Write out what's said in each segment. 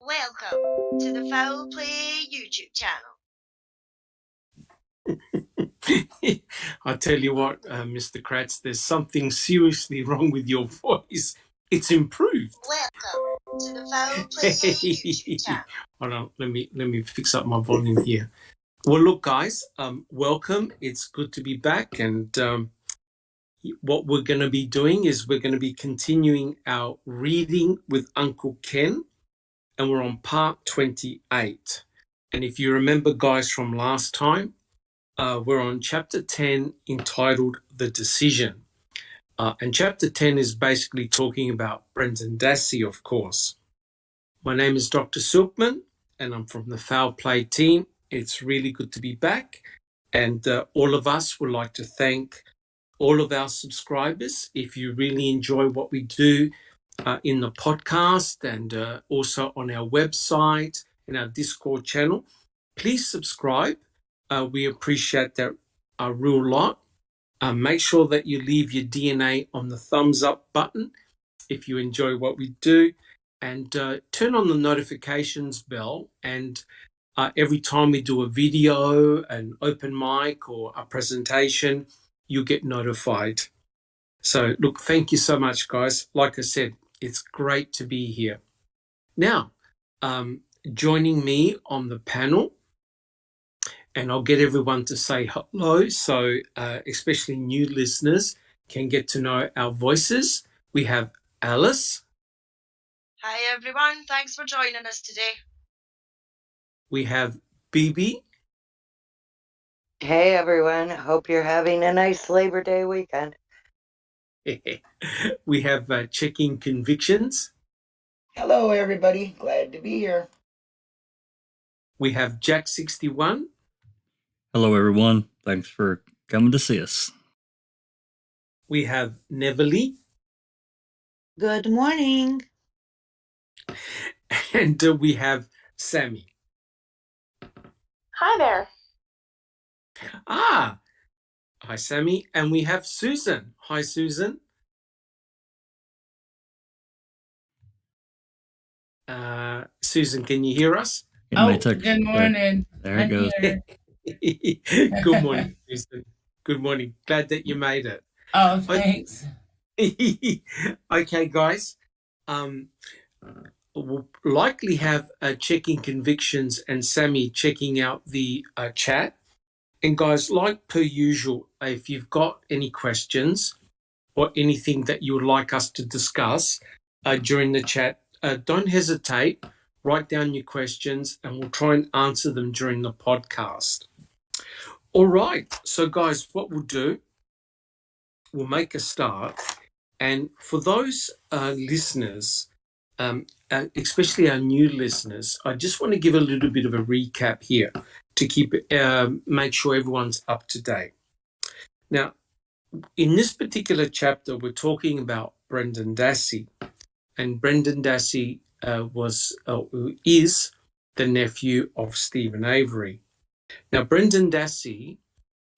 Welcome to the Foul Play YouTube channel. I tell you what, Mr. Kratz, there's something seriously wrong with your voice. It's improved. Welcome to the Foul Play YouTube channel. Hold on, let me fix up my volume here. Well, look, guys, welcome. It's good to be back, and what we're going to be doing is we're going to be continuing our reading with Uncle Ken, and we're on part 28. And if you remember, guys, from last time, we're on chapter 10 entitled The Decision. And chapter 10 is basically talking about Brendan Dassey, of course. My name is Dr. Silkman, and I'm from the Foul Play team. It's really good to be back. And all of us would like to thank all of our subscribers. If you really enjoy what we do in the podcast and also on our website and our Discord channel, please subscribe. We appreciate that a real lot. Make sure that you leave your DNA on the thumbs up button if you enjoy what we do, and turn on the notifications bell, and every time we do a video, an open mic or a presentation, you get notified. So look, thank you so much, guys. Like I said, it's great to be here. Now, joining me on the panel, and I'll get everyone to say hello, so especially new listeners can get to know our voices. We have Alice. Hi everyone, thanks for joining us today. We have Bibi. Hey everyone, hope you're having a nice Labor Day weekend. We have Checking Convictions. Hello everybody, glad to be here. We have Jack61. Hello, everyone. Thanks for coming to see us. We have Neverly. Good morning. And we have Sammy. Hi there. Hi, Sammy. And we have Susan. Hi, Susan. Susan, can you hear us? Good morning. There it goes. Good morning, Susan. Good morning. Glad that you made it. Oh, thanks. Okay, guys. We'll likely have Checking Convictions and Sammy checking out the chat. And guys, like per usual, if you've got any questions or anything that you would like us to discuss during the chat, don't hesitate. Write down your questions and we'll try and answer them during the podcast. All right. So, guys, what we'll do, we'll make a start. And for those listeners, especially our new listeners, I just want to give a little bit of a recap here to make sure everyone's up to date. Now, in this particular chapter, we're talking about Brendan Dassey, and Brendan Dassey is the nephew of Stephen Avery. Now, Brendan Dassey,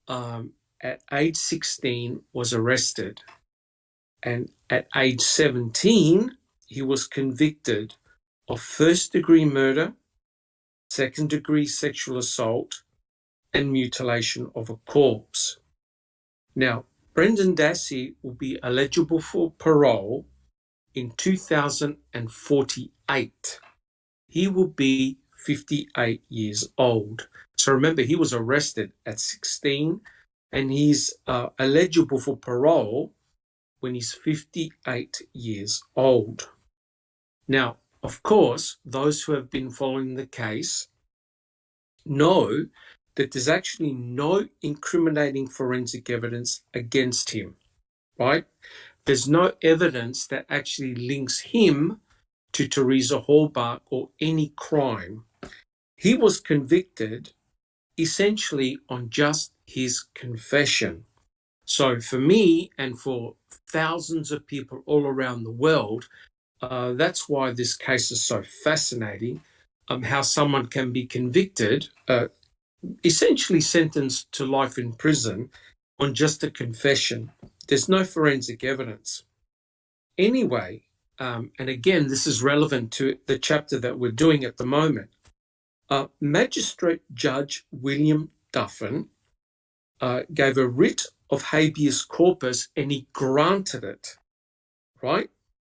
at age 16, was arrested, and at age 17, he was convicted of first-degree murder, second-degree sexual assault, and mutilation of a corpse. Now, Brendan Dassey will be eligible for parole in 2048. He will be 58 years old. So remember, he was arrested at 16, and he's eligible for parole when he's 58 years old. Now, of course, those who have been following the case know that there's actually no incriminating forensic evidence against him, right? There's no evidence that actually links him to Teresa Halbach or any crime. He was convicted essentially on just his confession. So for me and for thousands of people all around the world, that's why this case is so fascinating, how someone can be convicted, essentially sentenced to life in prison on just a confession. There's no forensic evidence. Anyway, and again, this is relevant to the chapter that we're doing at the moment. Magistrate Judge William Duffin gave a writ of habeas corpus and he granted it, right?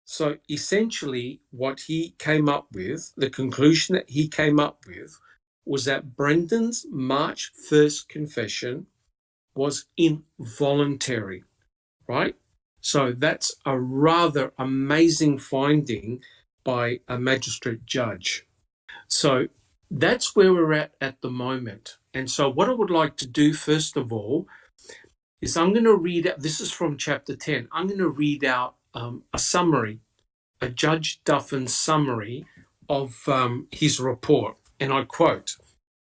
So essentially what he came up with, the conclusion that he came up with, was that Brendan's March 1st confession was involuntary, right? So that's a rather amazing finding by a magistrate judge. So that's where we're at the moment. And so what I would like to do, first of all, is I'm going to read out, this is from chapter 10, I'm going to read out a summary, a Judge Duffin summary of his report. And I quote,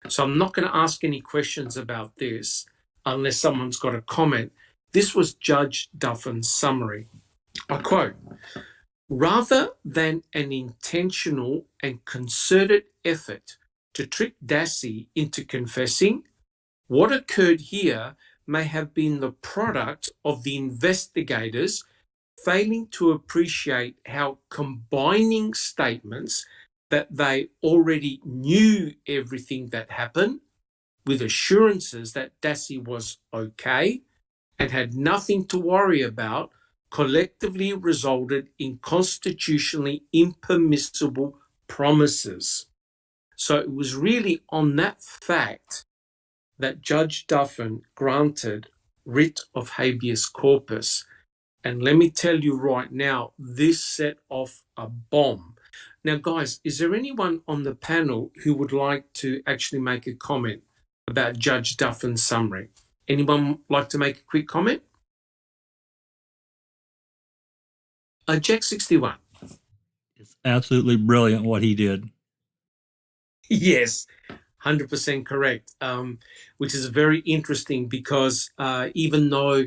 so I'm not going to ask any questions about this unless someone's got a comment. This was Judge Duffin's summary. I quote, rather than an intentional and concerted effort to trick Dassey into confessing, what occurred here may have been the product of the investigators failing to appreciate how combining statements that they already knew everything that happened with assurances that Dassey was okay and had nothing to worry about collectively resulted in constitutionally impermissible promises. So it was really on that fact that Judge Duffin granted writ of habeas corpus. And let me tell you right now, this set off a bomb. Now, guys, is there anyone on the panel who would like to actually make a comment about Judge Duffin's summary? Anyone like to make a quick comment? Jack 61. It's absolutely brilliant what he did. Yes, 100% correct, which is very interesting because even though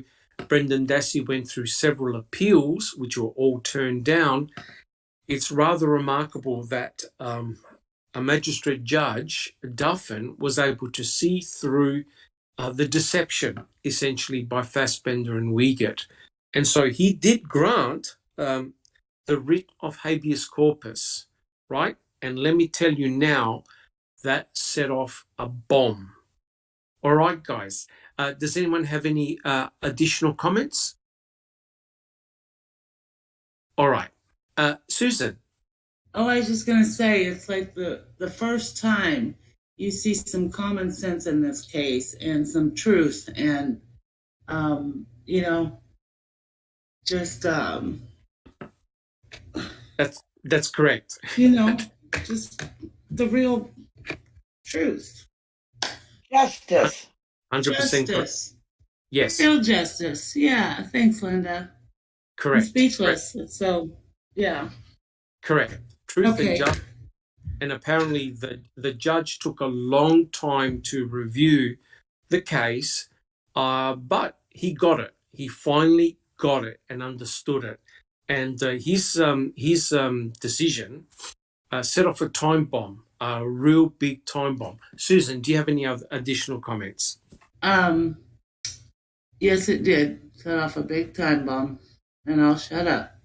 Brendan Dassey went through several appeals, which were all turned down, it's rather remarkable that a magistrate judge, Duffin, was able to see through the deception, essentially, by Fassbender and Wiegert. And so he did grant the writ of habeas corpus, right? And let me tell you now, that set off a bomb. All right, guys. Does anyone have any additional comments? All right. Susan. Oh, I was just going to say, it's like the first time you see some common sense in this case and some truth and, just, That's correct. just the real truth. Justice. 100% Justice. Yes. Real justice. Yeah. Thanks, Linda. Correct. I'm speechless. Correct. So, yeah. Correct. Truth Okay. and justice. And apparently the judge took a long time to review the case, but he got it. He finally got it and understood it. And his decision set off a time bomb, a real big time bomb. Susan, do you have any other additional comments? Yes, it did set off a big time bomb, and I'll shut up.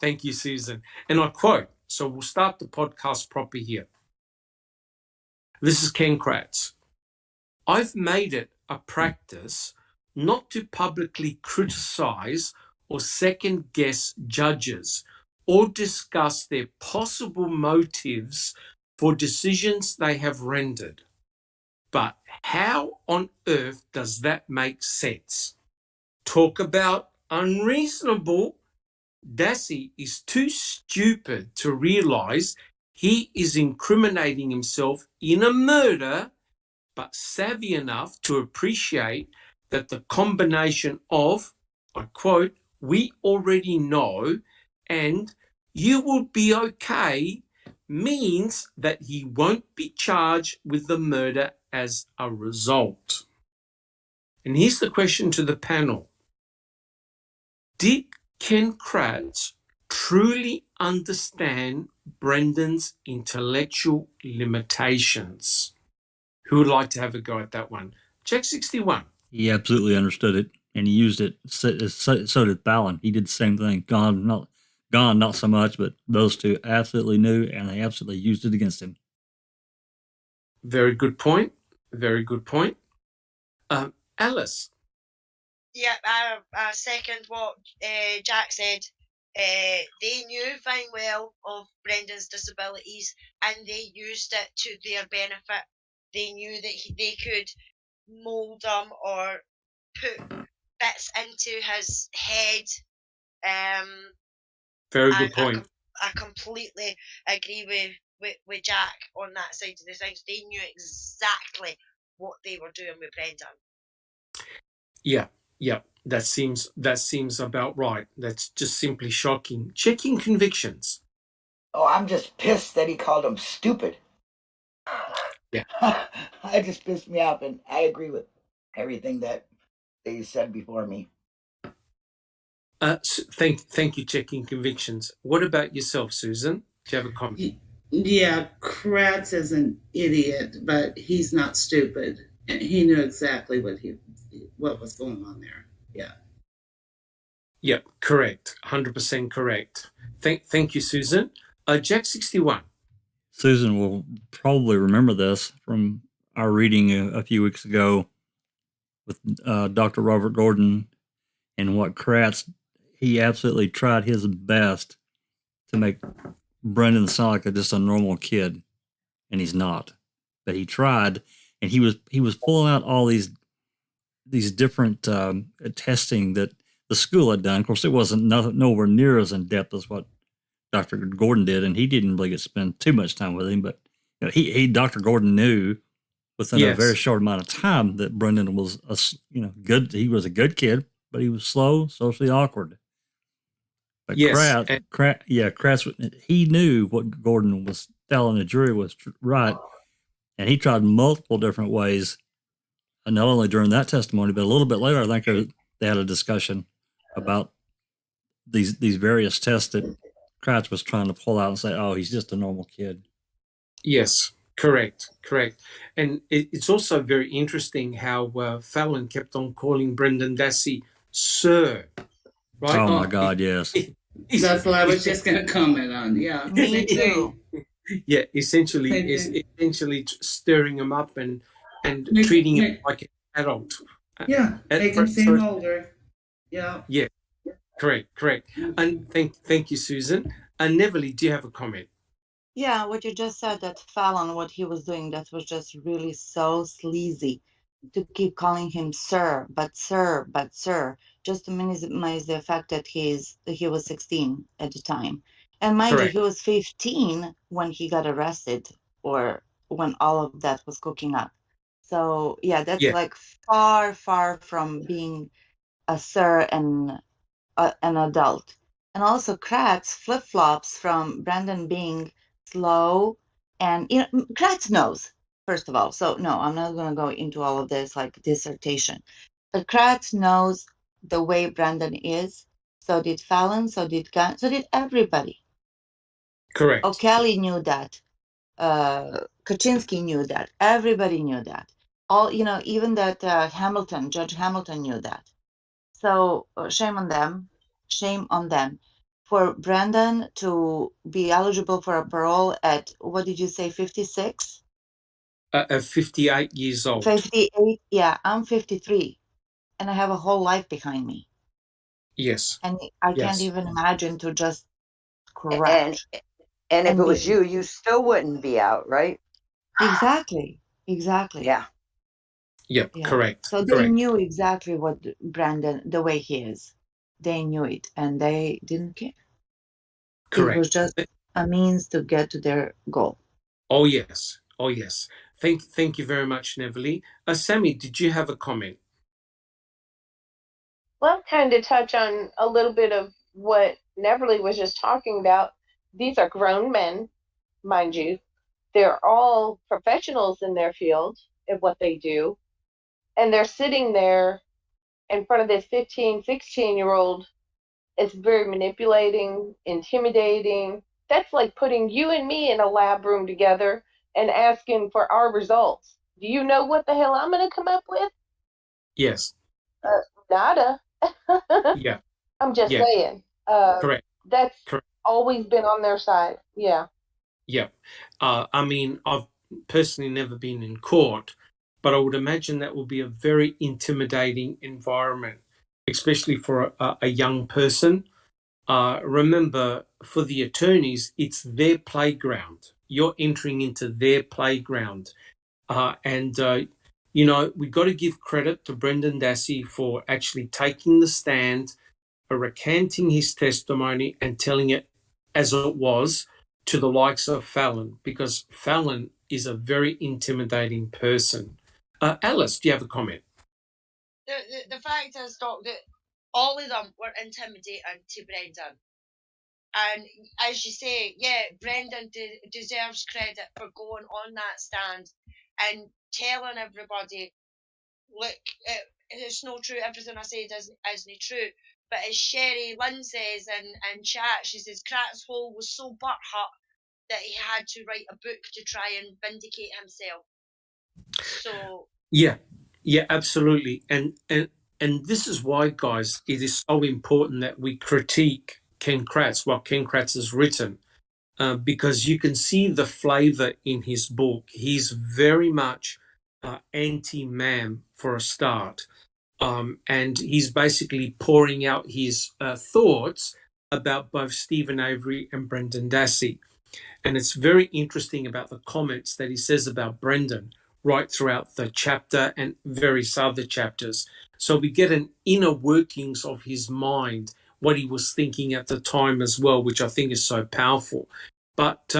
Thank you, Susan. And I quote, so we'll start the podcast proper here. This is Ken Kratz. I've made it a practice not to publicly criticize or second guess judges or discuss their possible motives for decisions they have rendered. But how on earth does that make sense? Talk about unreasonable. Dassey is too stupid to realize he is incriminating himself in a murder, but savvy enough to appreciate that the combination of, I quote, we already know, and you will be okay, means that he won't be charged with the murder as a result. And here's the question to the panel. Did Ken Kratz truly understand Brendan's intellectual limitations? Who would like to have a go at that one? Check 61. He absolutely understood it, and he used it. So did Fallon. He did the same thing. Gone, not so much, but those two absolutely knew, and they absolutely used it against him. Very good point. Very good point. Alice. Yeah, I second what Jack said. They knew fine well of Brendan's disabilities, and they used it to their benefit. They knew that they could mould him or put bits into his head. Very good point. I completely agree with Jack on that side of the things. They knew exactly what they were doing with Brendan. Yeah. That seems about right. That's just simply shocking. Checking convictions. Oh, I'm just pissed that he called him stupid. Yeah. That just pissed me off, and I agree with everything that they said before me. Thank you, checking convictions. What about yourself, Susan? Do you have a comment? Yeah, Kratz is an idiot, but he's not stupid. And he knew exactly what was going on there. Yeah. Yep, correct. 100% correct. Thank you, Susan. Jack 61. Susan will probably remember this from our reading a few weeks ago with Dr. Robert Gordon and what Kratz, he absolutely tried his best to make Brendan sound like just a normal kid, and he's not. But he tried, and he was pulling out all these different testing that the school had done. Of course, it wasn't nowhere near as in depth as what Dr. Gordon did, and he didn't really get to spend too much time with him. But Dr. Gordon knew within a very short amount of time that Brendan was good. He was a good kid, but he was slow, socially awkward. But Kratz, he knew what Gordon was telling the jury was right, and he tried multiple different ways. And not only during that testimony, but a little bit later, I think they had a discussion about these various tests that Kratz was trying to pull out and say, "Oh, he's just a normal kid." Yes, correct. And it's also very interesting how Fallon kept on calling Brendan Dassey Sir. Right? Oh my God, yes. That's what I was just going to comment on. Yeah, Me too. Yeah, essentially stirring him up and treating him like an adult. Yeah, make him seem older. Yeah. Yeah, correct. And thank you, Susan. And Neville, do you have a comment? Yeah, what you just said, that Fallon, what he was doing, that was just really so sleazy to keep calling him sir, just to minimize the fact that he was 16 at the time. And mind you, he was 15 when he got arrested, or when all of that was cooking up. So yeah, that's like far from being a sir and an adult. And also Kratz flip-flops from Brendan being slow, and Kratz knows, first of all. So no, I'm not going to go into all of this like dissertation. But Kratz knows the way Brendan is. So did Fallon, so did everybody. Correct. O'Kelly knew that. Kaczynski knew that. Everybody knew that. All, even that Judge Hamilton knew that. So shame on them. For Brendan to be eligible for a parole at, what did you say, 56? 58 years old. 58, yeah, I'm 53, and I have a whole life behind me. Yes. And I can't even imagine to just crash. And if it was you still wouldn't be out, right? Exactly. Yeah. Correct. So they knew exactly what Brendan, the way he is. They knew it, and they didn't care. Correct. It was just a means to get to their goal. Oh yes. Thank you very much, Neville. Sammy, did you have a comment? Well, kind of touch on a little bit of what Neverly was just talking about. These are grown men, mind you. They're all professionals in their field of what they do. And they're sitting there in front of this 15, 16-year-old. It's very manipulating, intimidating. That's like putting you and me in a lab room together and asking for our results. Do you know what the hell I'm going to come up with? Yes. Nada. Yeah. I'm just Yeah. saying. Correct. That's Correct. always been on their side. Yeah. Yeah. I mean, I've personally never been in court, but I would imagine that will be a very intimidating environment, especially for a young person. Remember, for the attorneys, it's their playground. You're entering into their playground. And we've got to give credit to Brendan Dassey for actually taking the stand, recanting his testimony, and telling it as it was to the likes of Fallon, because Fallon is a very intimidating person. Alice, do you have a comment? The fact is, Doc, that all of them were intimidating to Brendan. And as you say, yeah, Brendan deserves credit for going on that stand and telling everybody, look, it's not true, everything I said isn't true. But as Sherry Lynn says in chat, she says Kratz Hole was so butthurt that he had to write a book to try and vindicate himself. So yeah, absolutely. And this is why, guys, it is so important that we critique Ken Kratz, what Ken Kratz has written, because you can see the flavor in his book. He's very much anti-MAM for a start. And he's basically pouring out his thoughts about both Stephen Avery and Brendan Dassey. And it's very interesting about the comments that he says about Brendan right throughout the chapter and various other chapters. So we get an inner workings of his mind, what he was thinking at the time as well, which I think is so powerful. But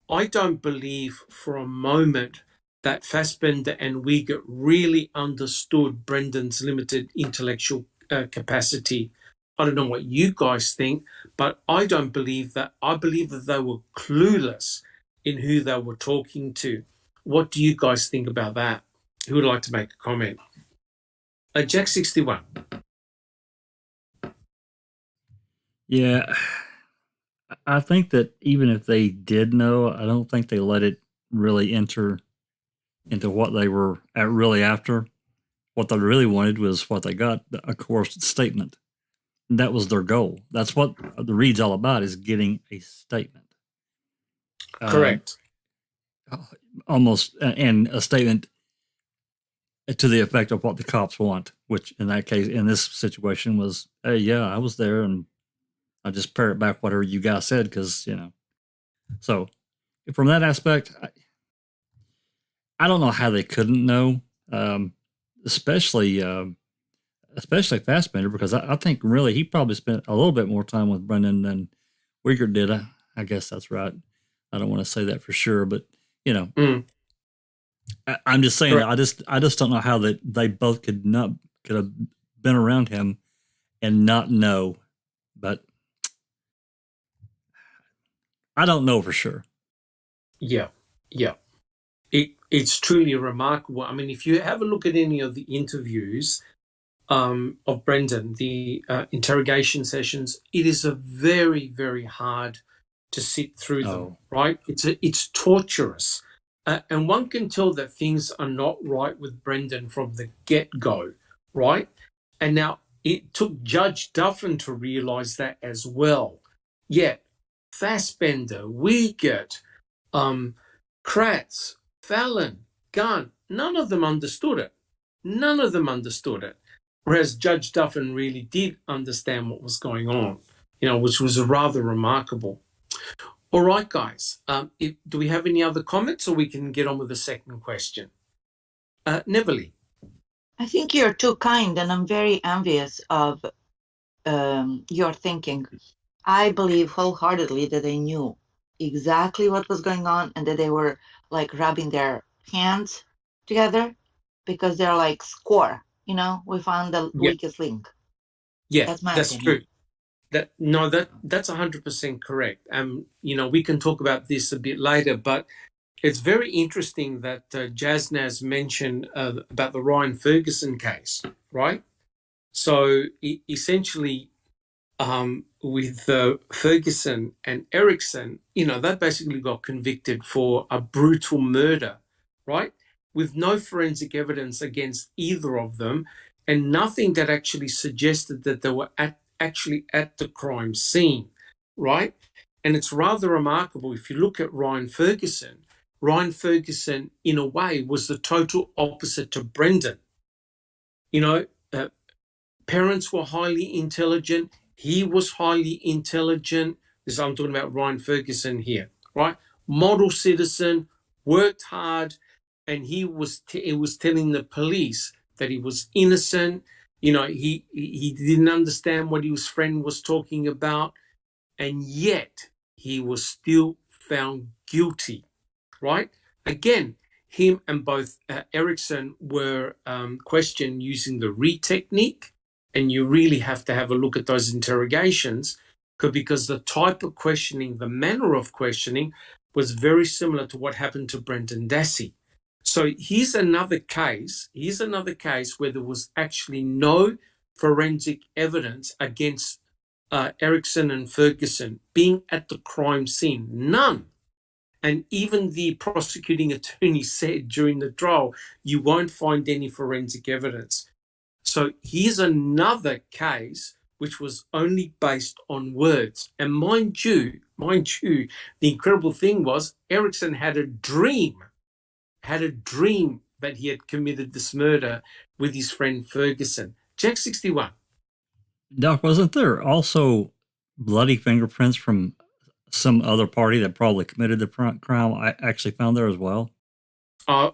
I don't believe for a moment that Fassbender and Uyghur really understood Brendan's limited intellectual capacity. I don't know what you guys think, but I don't believe that. I believe that they were clueless in who they were talking to. What do you guys think about that? Who would like to make a comment? Jack 61. Yeah, I think that even if they did know, I don't think they let it really enter into what they were really after. What they really wanted was what they got, a coerced statement. And that was their goal. That's what the read's all about, is getting a statement. Correct. Almost, and a statement to the effect of what the cops want, which in that case, in this situation was, hey, yeah, I was there and I just parrot back whatever you guys said because, So from that aspect, I don't know how they couldn't know, especially Fassbender, because I think really he probably spent a little bit more time with Brendan than Uyghur did. I guess that's right. I don't want to say that for sure, but I'm just saying that I just don't know how that they both could have been around him and not know, but I don't know for sure. Yeah. It's truly remarkable. I mean, if you have a look at any of the interviews of Brendan, the interrogation sessions, it is a very, very hard to sit through them, right? It's torturous. And one can tell that things are not right with Brendan from the get-go, right? And now it took Judge Duffin to realise that as well. Yet Fassbender, Wiegert, Kratz, Fallon, Gunn, none of them understood it. None of them understood it. Whereas Judge Duffin really did understand what was going on, which was rather remarkable. All right, guys. Do we have any other comments, or we can get on with the second question? Neverly. I think you're too kind, and I'm very envious of your thinking. I believe wholeheartedly that they knew exactly what was going on and that they were like rubbing their hands together because they're like, score, we found the weakest link. Yeah, that's my that's opinion. True. That's 100% correct. We can talk about this a bit later, but it's very interesting that Jasnaz mentioned about the Ryan Ferguson case, right? So essentially, with Ferguson and Erickson, they basically got convicted for a brutal murder, right? with no forensic evidence against either of them, and nothing that actually suggested that they were actually at the crime scene, right? And it's rather remarkable if you look at Ryan Ferguson. Ryan Ferguson, in a way, was the total opposite to Brendan. You know, parents were highly intelligent. He was highly intelligent. This, I'm talking about Ryan Ferguson here, right? Model citizen, worked hard, and he was telling the police that he was innocent. You know, he didn't understand what his friend was talking about, and yet he was still found guilty, right? Again, him and both Erickson were questioned using the Reed technique, and you really have to have a look at those interrogations because the type of questioning, the manner of questioning, was very similar to what happened to Brendan Dassey. So here's another case. Here's another case where there was actually no forensic evidence against Erickson and Ferguson being at the crime scene. None. And even the prosecuting attorney said during the trial, you won't find any forensic evidence. So here's another case which was only based on words. And mind you, the incredible thing was Erickson had a dream that he had committed this murder with his friend Ferguson. Jack 61. Doc, wasn't there also bloody fingerprints from some other party that probably committed the crime I actually found there as well? I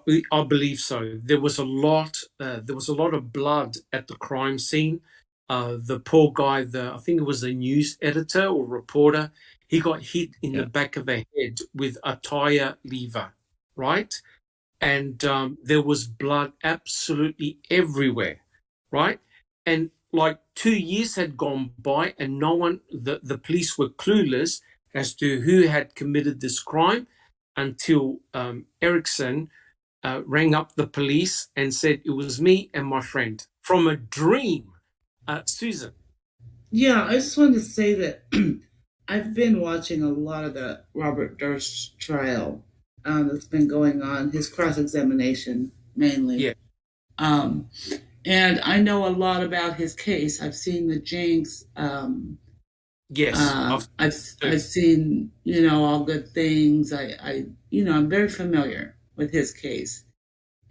believe so. There was a lot of blood at the crime scene. The poor guy, I think it was a news editor or reporter, he got hit in the back of the head with a tire lever, right? And there was blood absolutely everywhere, right? And like 2 years had gone by and no one, the police were clueless as to who had committed this crime until Erickson rang up the police and said, it was me and my friend from a dream. Susan. Yeah, I just wanted to say that I've been watching a lot of the Robert Durst trial that's been going on, his cross-examination mainly. Yeah. And I know a lot about his case. I've seen the Jinx. Yes. I've seen, All Good Things. I'm very familiar with his case.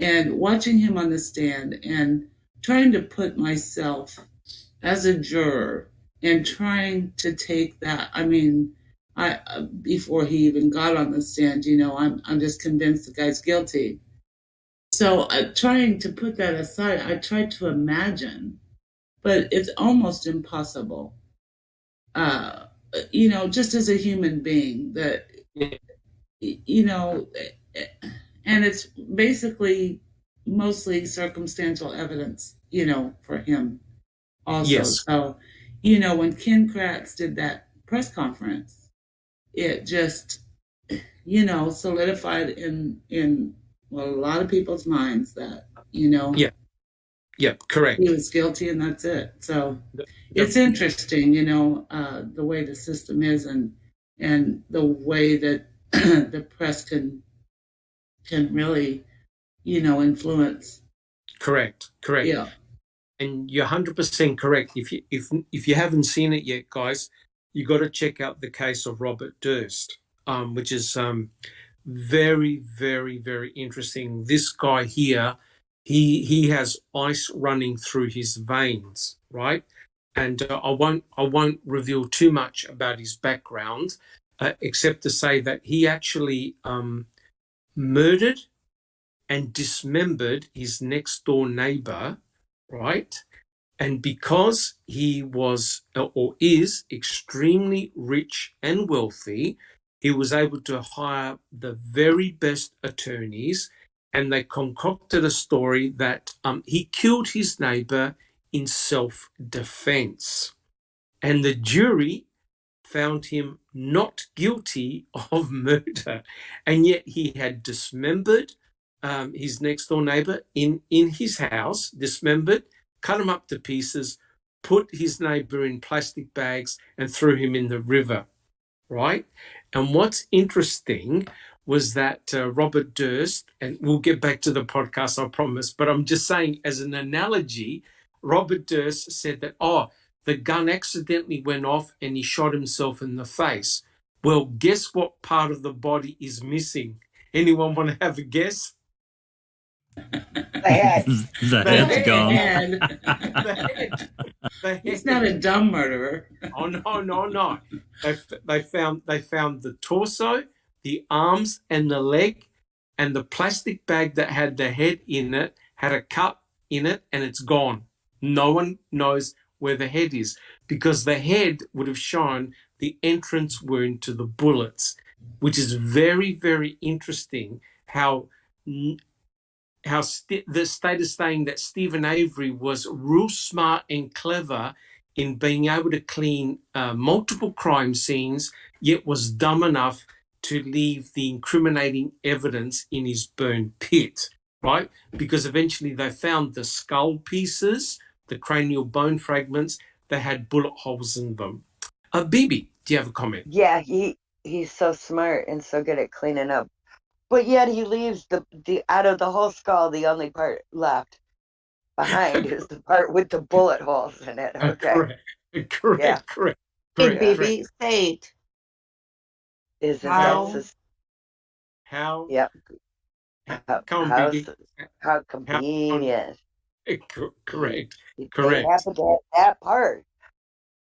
And watching him on the stand and trying to put myself as a juror and trying to take that. I mean, before he even got on the stand, I'm just convinced the guy's guilty. So trying to put that aside, I tried to imagine, but it's almost impossible. Just as a human being that, and it's basically mostly circumstantial evidence, for him also. Yes. So, when Ken Kratz did that press conference, it just, solidified in a lot of people's minds that, Yeah, correct. he was guilty and that's it. So it's interesting, the way the system is and the way that the press can really, influence. Correct. Yeah. And you're 100% correct. If you haven't seen it yet, guys, you got to check out the case of Robert Durst, which is very, very, very interesting. This guy here, he has ice running through his veins, right? And I won't reveal too much about his background, except to say that he actually murdered and dismembered his next door neighbor, right? And because he was or is extremely rich and wealthy, he was able to hire the very best attorneys, and they concocted a story that he killed his neighbor in self-defense. And the jury found him not guilty of murder, and yet he had dismembered his next door neighbor in his house, dismembered, cut him up to pieces, put his neighbor in plastic bags and threw him in the river, right? And what's interesting was that Robert Durst, and we'll get back to the podcast, I promise, but I'm just saying as an analogy, Robert Durst said that, the gun accidentally went off and he shot himself in the face. Well, guess what part of the body is missing? Anyone want to have a guess? The head. The head's gone. The head. He's not a dumb murderer. Oh no! They found the torso, the arms, and the leg, and the plastic bag that had the head in it had a cut in it, and it's gone. No one knows where the head is because the head would have shown the entrance wound to the bullets, which is very, very interesting. How the state is saying that Stephen Avery was real smart and clever in being able to clean multiple crime scenes, yet was dumb enough to leave the incriminating evidence in his burned pit, right? Because eventually they found the skull pieces, the cranial bone fragments that had bullet holes in them. Bibi, do you have a comment? Yeah, he's so smart and so good at cleaning up. But yet he leaves the out of the whole skull, the only part left behind is the part with the bullet holes in it. Okay. Correct. Hey, baby, say it. Isn't How? that How? Yep. Come on, Bibi. How convenient. Correct. They happen to have that part.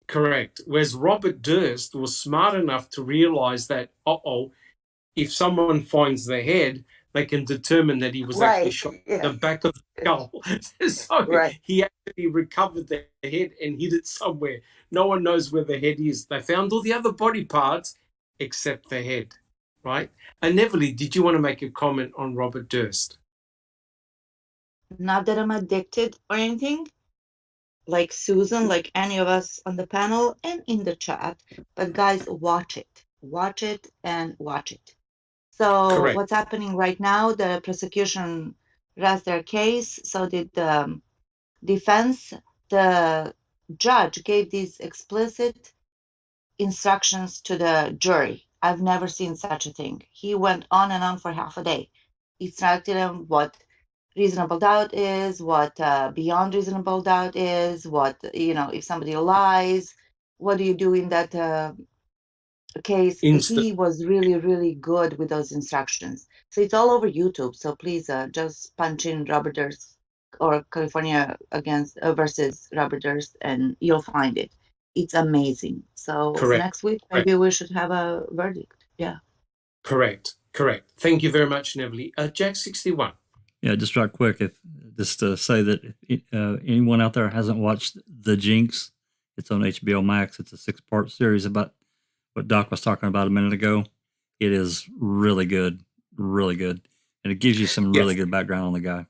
Correct. Whereas Robert Durst was smart enough to realize that, if someone finds the head, they can determine that he was actually shot in the back of the skull. So he actually recovered the head and hid it somewhere. No one knows where the head is. They found all the other body parts except the head, right? And Neverly, did you want to make a comment on Robert Durst? Not that I'm addicted or anything, like Susan, like any of us on the panel and in the chat, but guys, watch it. Watch it and watch it. So what's happening right now, the prosecution rests their case, so did the defense. The judge gave these explicit instructions to the jury. I've never seen such a thing. He went on and on for half a day, instructed them what reasonable doubt is, what beyond reasonable doubt is, what, if somebody lies, what do you do in that case. He was really, really good with those instructions. So it's all over YouTube. So please just punch in Robert Durst or California versus Robert Durst and you'll find it. It's amazing. So next week, maybe we should have a verdict. Yeah. Correct. Thank you very much, Neverly. Jack 61. Yeah, just right quick, just to say that if anyone out there hasn't watched The Jinx, it's on HBO Max. It's a 6-part series about what Doc was talking about a minute ago. It is really good, and it gives you some really good background on the guy.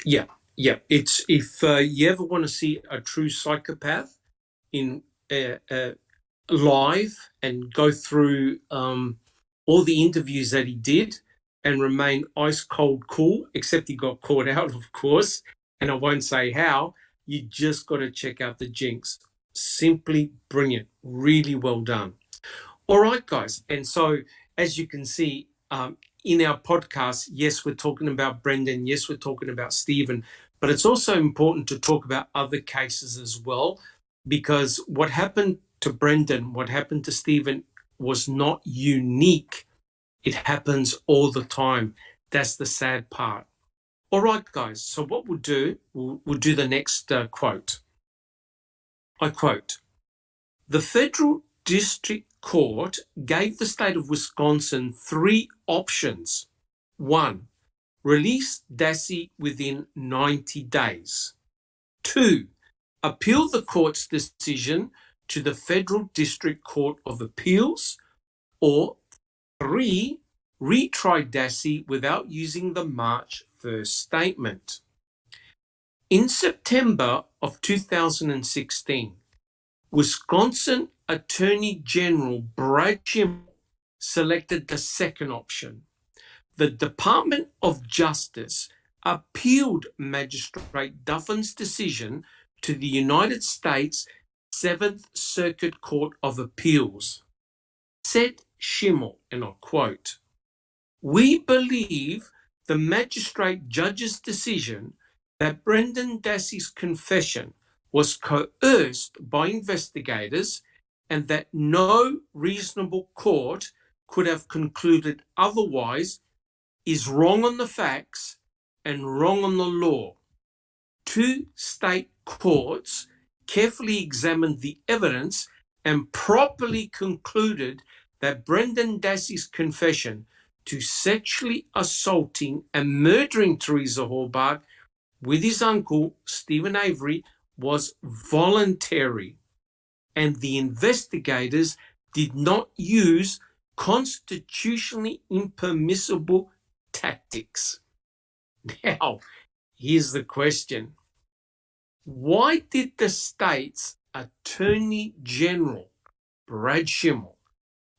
Yeah. It's if you ever want to see a true psychopath in live and go through all the interviews that he did and remain ice cold cool, except he got caught out, of course, and I won't say how. You just got to check out The Jinx. Simply brilliant, really well done. All right, guys. And so, as you can see, in our podcast, yes, we're talking about Brendan. Yes, we're talking about Stephen. But it's also important to talk about other cases as well, because what happened to Brendan, what happened to Stephen was not unique. It happens all the time. That's the sad part. All right, guys. So what we'll do the next quote. I quote, "The federal district court gave the state of Wisconsin 3 options. 1, release Dassey within 90 days. 2, appeal the court's decision to the Federal District Court of Appeals. Or 3, retry Dassey without using the March 1st statement." In September of 2016, Wisconsin Attorney General Brad Schimmel selected the second option. The Department of Justice appealed Magistrate Duffin's decision to the United States 7th Circuit Court of Appeals. Said Schimmel, and I quote, We believe the magistrate judge's decision that Brendan Dassey's confession was coerced by investigators and that no reasonable court could have concluded otherwise is wrong on the facts and wrong on the law. Two state courts carefully examined the evidence and properly concluded that Brendan Dassey's confession to sexually assaulting and murdering Teresa Halbach with his uncle, Stephen Avery, was voluntary, and the investigators did not use constitutionally impermissible tactics. Now, here's the question. Why did the state's Attorney General, Brad Schimmel,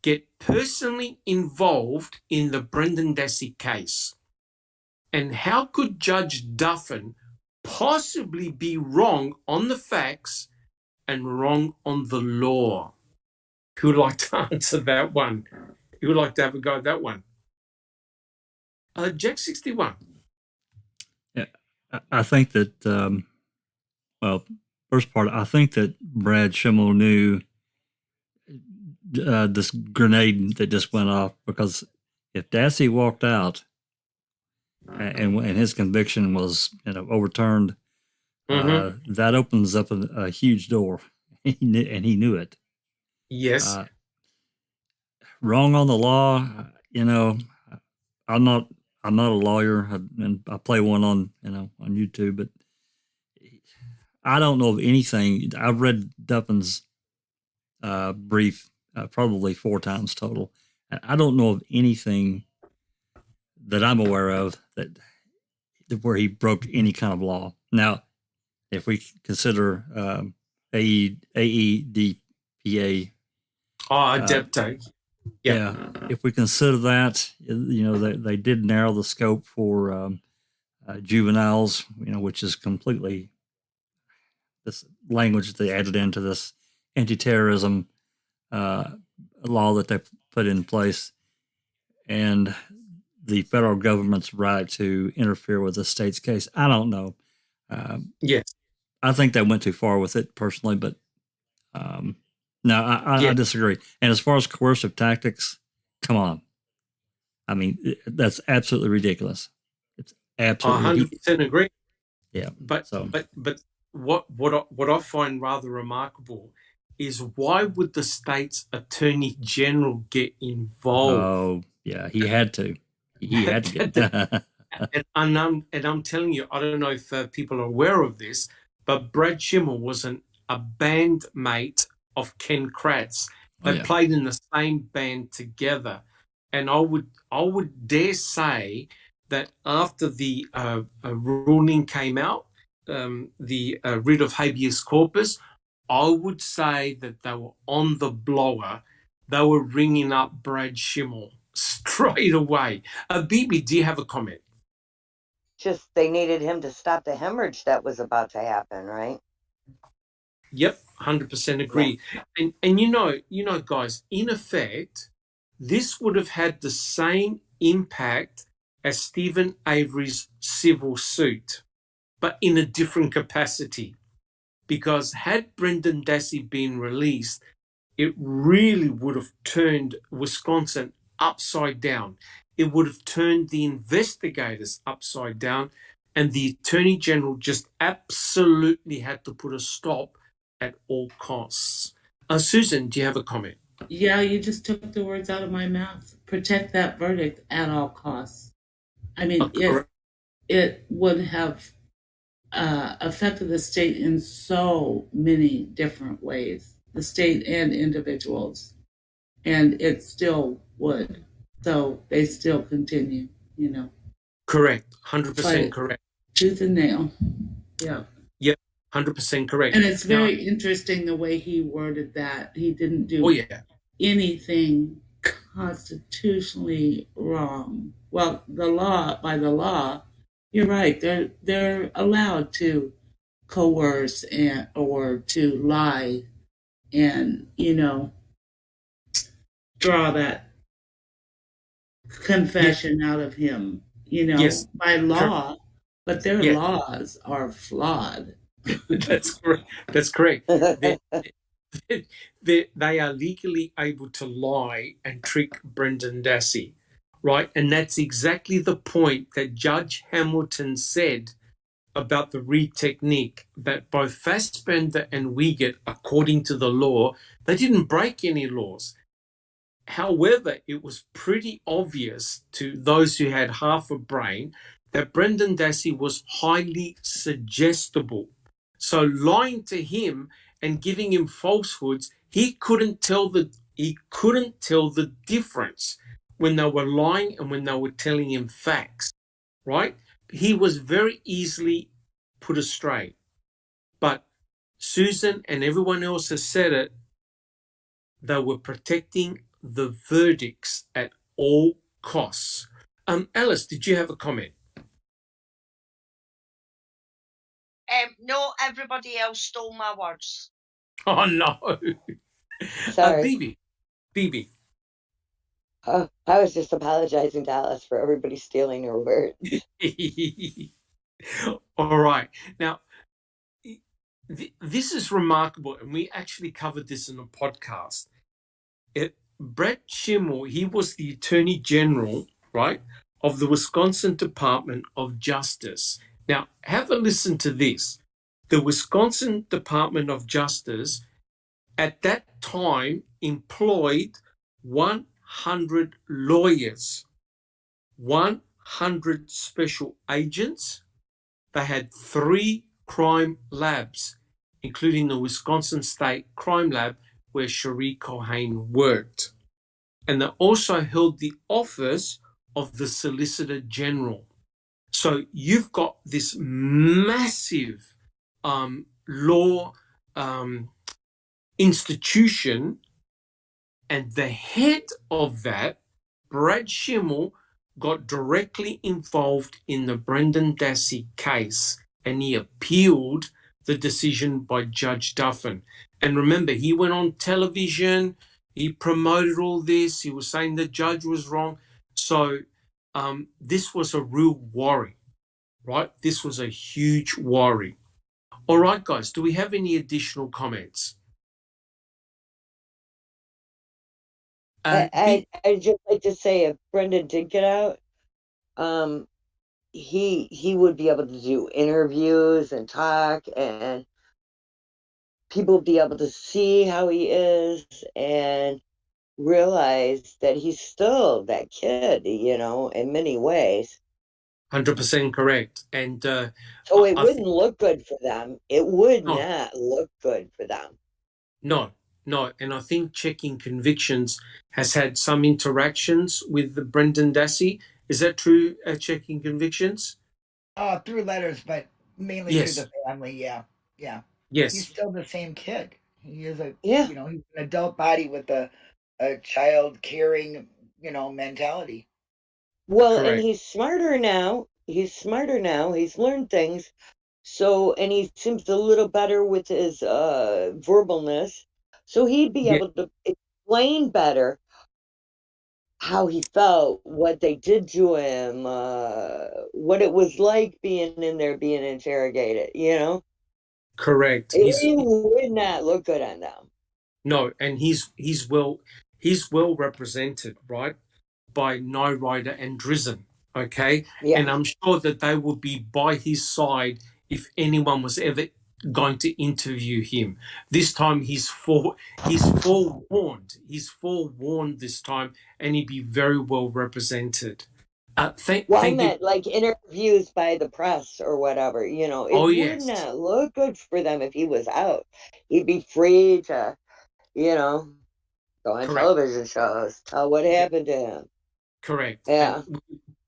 get personally involved in the Brendan Dassey case? And how could Judge Duffin possibly be wrong on the facts and wrong on the law? Who would like to answer that one? Who would like to have a go at that one? Jack 61. Yeah, I think that, well, first part, I think that Brad Schimmel knew this grenade that just went off, because if Dassey walked out and his conviction was overturned, that opens up a huge door, and he knew it. Yes. Wrong on the law, I'm not a lawyer, and I play one on YouTube, but I don't know of anything. I've read Duffin's brief probably 4 times total. I don't know of anything that I'm aware of that where he broke any kind of law. Now, if we consider AEDPA, Adepto. Yeah, if we consider that, they did narrow the scope for juveniles, which is completely this language they added into this anti-terrorism law that they put in place, and the federal government's right to interfere with the state's case. I don't know. Yes. I think they went too far with it personally, but no, I disagree. And as far as coercive tactics, come on. I mean, that's absolutely ridiculous. It's absolutely 100% agree. Yeah. But what I find rather remarkable is, why would the state's attorney general get involved? Oh, yeah, he had to. He had to get and I'm telling you, I don't know if people are aware of this, but Brad Schimmel was a bandmate of Ken Kratz. They played in the same band together, and I would dare say that after the ruling came out, the writ of habeas corpus, I would say that they were on the blower. They were ringing up Brad Schimmel straight away. Bibi, do you have a comment? Just they needed him to stop the hemorrhage that was about to happen, right? Yep, 100% agree. Yeah. And guys, in effect, this would have had the same impact as Stephen Avery's civil suit, but in a different capacity. Because had Brendan Dassey been released, it really would have turned Wisconsin upside down. It would have turned the investigators upside down, and the Attorney General just absolutely had to put a stop at all costs. Susan, do you have a comment? Yeah, you just took the words out of my mouth. Protect that verdict at all costs. I mean, it would have affected the state in so many different ways, the state and individuals, and it still would. So they still continue, Correct, 100% correct. Tooth and nail. Yeah. Yep, 100% correct. And it's very interesting the way he worded that. He didn't do anything constitutionally wrong. Well, by the law, you're right. They're allowed to coerce or to lie and, draw that confession out of him, Yes. by law, but their Yeah, laws are flawed. that's correct. That's correct. They are legally able to lie and trick Brendan Dassey, right? And that's exactly the point that Judge Hamilton said about the Reed technique, that both Fassbender and Wiegert, according to the law, they didn't break any laws. However, it was pretty obvious to those who had half a brain that Brendan Dassey was highly suggestible. So lying to him and giving him falsehoods, he couldn't tell the difference when they were lying and when they were telling him facts, right? He was very easily put astray. But Susan and everyone else has said it, they were protecting the verdicts at all costs. Alice, did you have a comment? No, everybody else stole my words. Oh no. Sorry. Bibi. I was just apologizing to Alice for everybody stealing her words. All right. Now, this is remarkable, and we actually covered this in a podcast. Brett Schimmel, he was the Attorney General, right, of the Wisconsin Department of Justice. Now, have a listen to this. The Wisconsin Department of Justice at that time employed 100 lawyers, 100 special agents. They had 3 crime labs, including the Wisconsin State Crime Lab, where Cherie Cohane worked. And they also held the office of the Solicitor General. So you've got this massive law institution, and the head of that, Brad Schimmel, got directly involved in the Brendan Dassey case, and he appealed the decision by Judge Duffin. And remember, he went on television, he promoted all this, he was saying the judge was wrong. So this was a real worry, right? This was a huge worry. All right, guys, do we have any additional comments? I'd just like to say, if Brendan did get out, he would be able to do interviews and talk, and people would be able to see how he is and realize that he's still that kid, in many ways. 100% correct. And so it wouldn't look good for them. It would not look good for them. No. And I think checking convictions has had some interactions with the Brendan Dassey. Is that true, checking convictions? Through letters, but mainly through the family, yeah. Yes. He's still the same kid. He is he's an adult body with a child caring, mentality. Well, correct. And he's smarter now. He's learned things. So, and he seems a little better with his verbalness. So he'd be able to explain better how he felt, what they did to him, what it was like being in there, being interrogated, Correct. It would not look good on them. No, and he's well represented, right, by Knight Rider and Drizzen, okay? Yeah. And I'm sure that they will be by his side if anyone was ever going to interview him. This time he's forewarned. He's forewarned this time, and he'd be very well represented. I meant like interviews by the press or whatever, it would not look good for them if he was out. He'd be free to, go on television shows, tell what happened to him. Correct. Yeah. And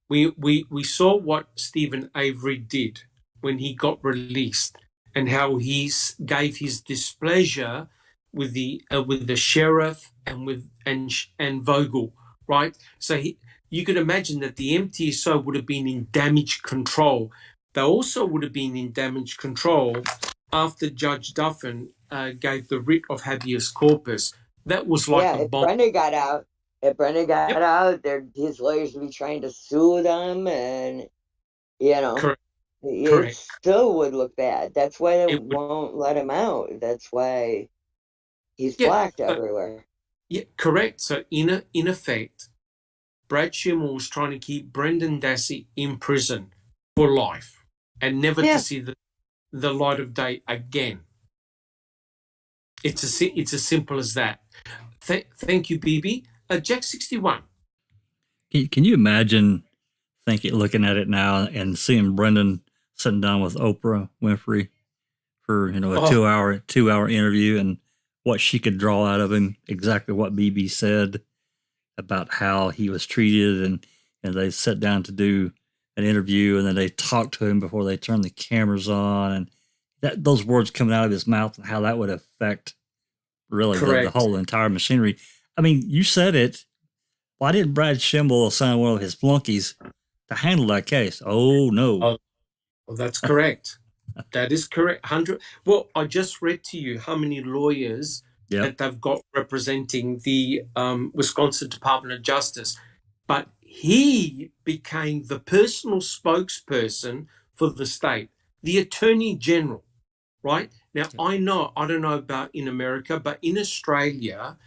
we saw what Stephen Avery did when he got released, and how he gave his displeasure with the sheriff and Vogel, right? So you could imagine that the MTSO would have been in damage control. They also would have been in damage control after Judge Duffin gave the writ of habeas corpus. That was like a bomb. If Brenda got out, If Brendan got Yep. out, his lawyers would be trying to sue them, and Correct. it Correct. still would look bad. That's why they It would. won't let him out. That's why he's Yeah. blocked So, everywhere. yeah. Correct. So in effect, Brad Schimmel was trying to keep Brendan Dassey in prison for life and never to see the light of day again. It's as simple as that. Thank you, BB. Jack 61. Can you imagine looking at it now and seeing Brendan sitting down with Oprah Winfrey for a 2-hour interview, and what she could draw out of him, exactly what BB said about how he was treated, and they sat down to do an interview, and then they talked to him before they turned the cameras on, and those words coming out of his mouth and how that would affect really the whole entire machinery. I mean, you said it. Why didn't Brad Schimmel assign one of his flunkies to handle that case? Oh, no. Oh, well, that's correct. That is correct. 100. Well, I just read to you how many lawyers that they've got representing the Wisconsin Department of Justice. But he became the personal spokesperson for the state, the Attorney General, right? Now, I don't know about in America, but in Australia,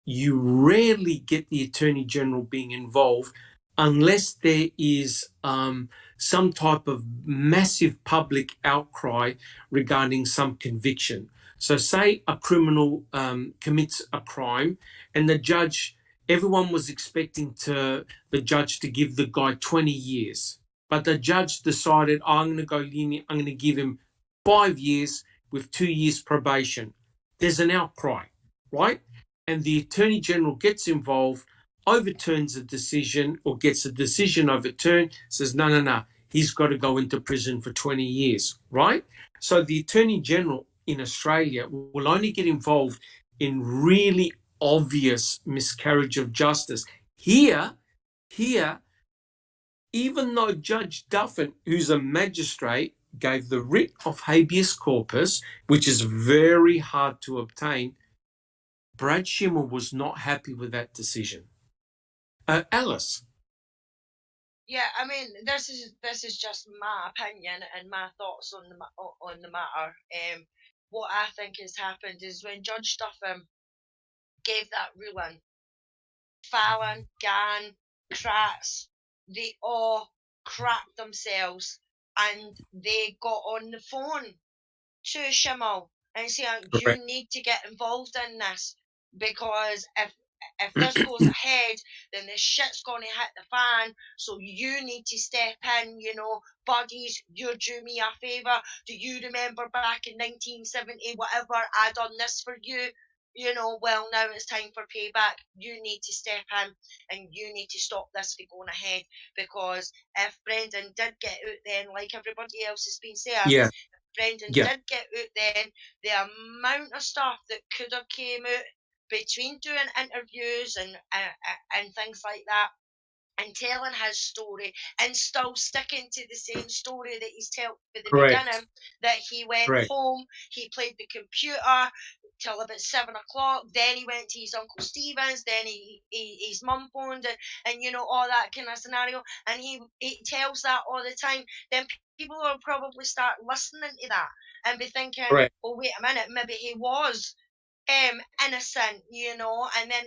you rarely get the Attorney General being involved unless there is some type of massive public outcry regarding some conviction. So say a criminal commits a crime, and the judge, everyone was expecting the judge to give the guy 20 years. But the judge decided, I'm going to go lenient, I'm going to give him 5 years with 2 years probation. There's an outcry, right? And the Attorney General gets involved, overturns a decision or gets a decision overturned, says, no, he's got to go into prison for 20 years, right? So the Attorney General in Australia will only get involved in really obvious miscarriage of justice. Here, even though Judge Duffin, who's a magistrate, gave the writ of habeas corpus, which is very hard to obtain, Brad Schimmel was not happy with that decision. Alice. Yeah, I mean, this is just my opinion and my thoughts on the matter. What I think has happened is when Judge Duffin gave that ruling, Fallon, Gann, Kratz, they all crapped themselves and they got on the phone to Schimmel and saying, you need to get involved in this, because if this goes ahead, then the shit's going to hit the fan. So you need to step in, buddies, you're due me a favour. Do you remember back in 1970, whatever, I done this for you? Well, now it's time for payback. You need to step in and you need to stop this from going ahead, because if Brendan did get out then, like everybody else has been saying, Brendan did get out then, the amount of stuff that could have came out between doing interviews and things like that, and telling his story and still sticking to the same story that he's told at the beginning, that he went home, he played the computer till about 7 o'clock, then he went to his Uncle Stephen's, then his mum phoned, and all that kind of scenario, and he tells that all the time, then people will probably start listening to that and be thinking, oh, wait a minute, maybe he was innocent, and then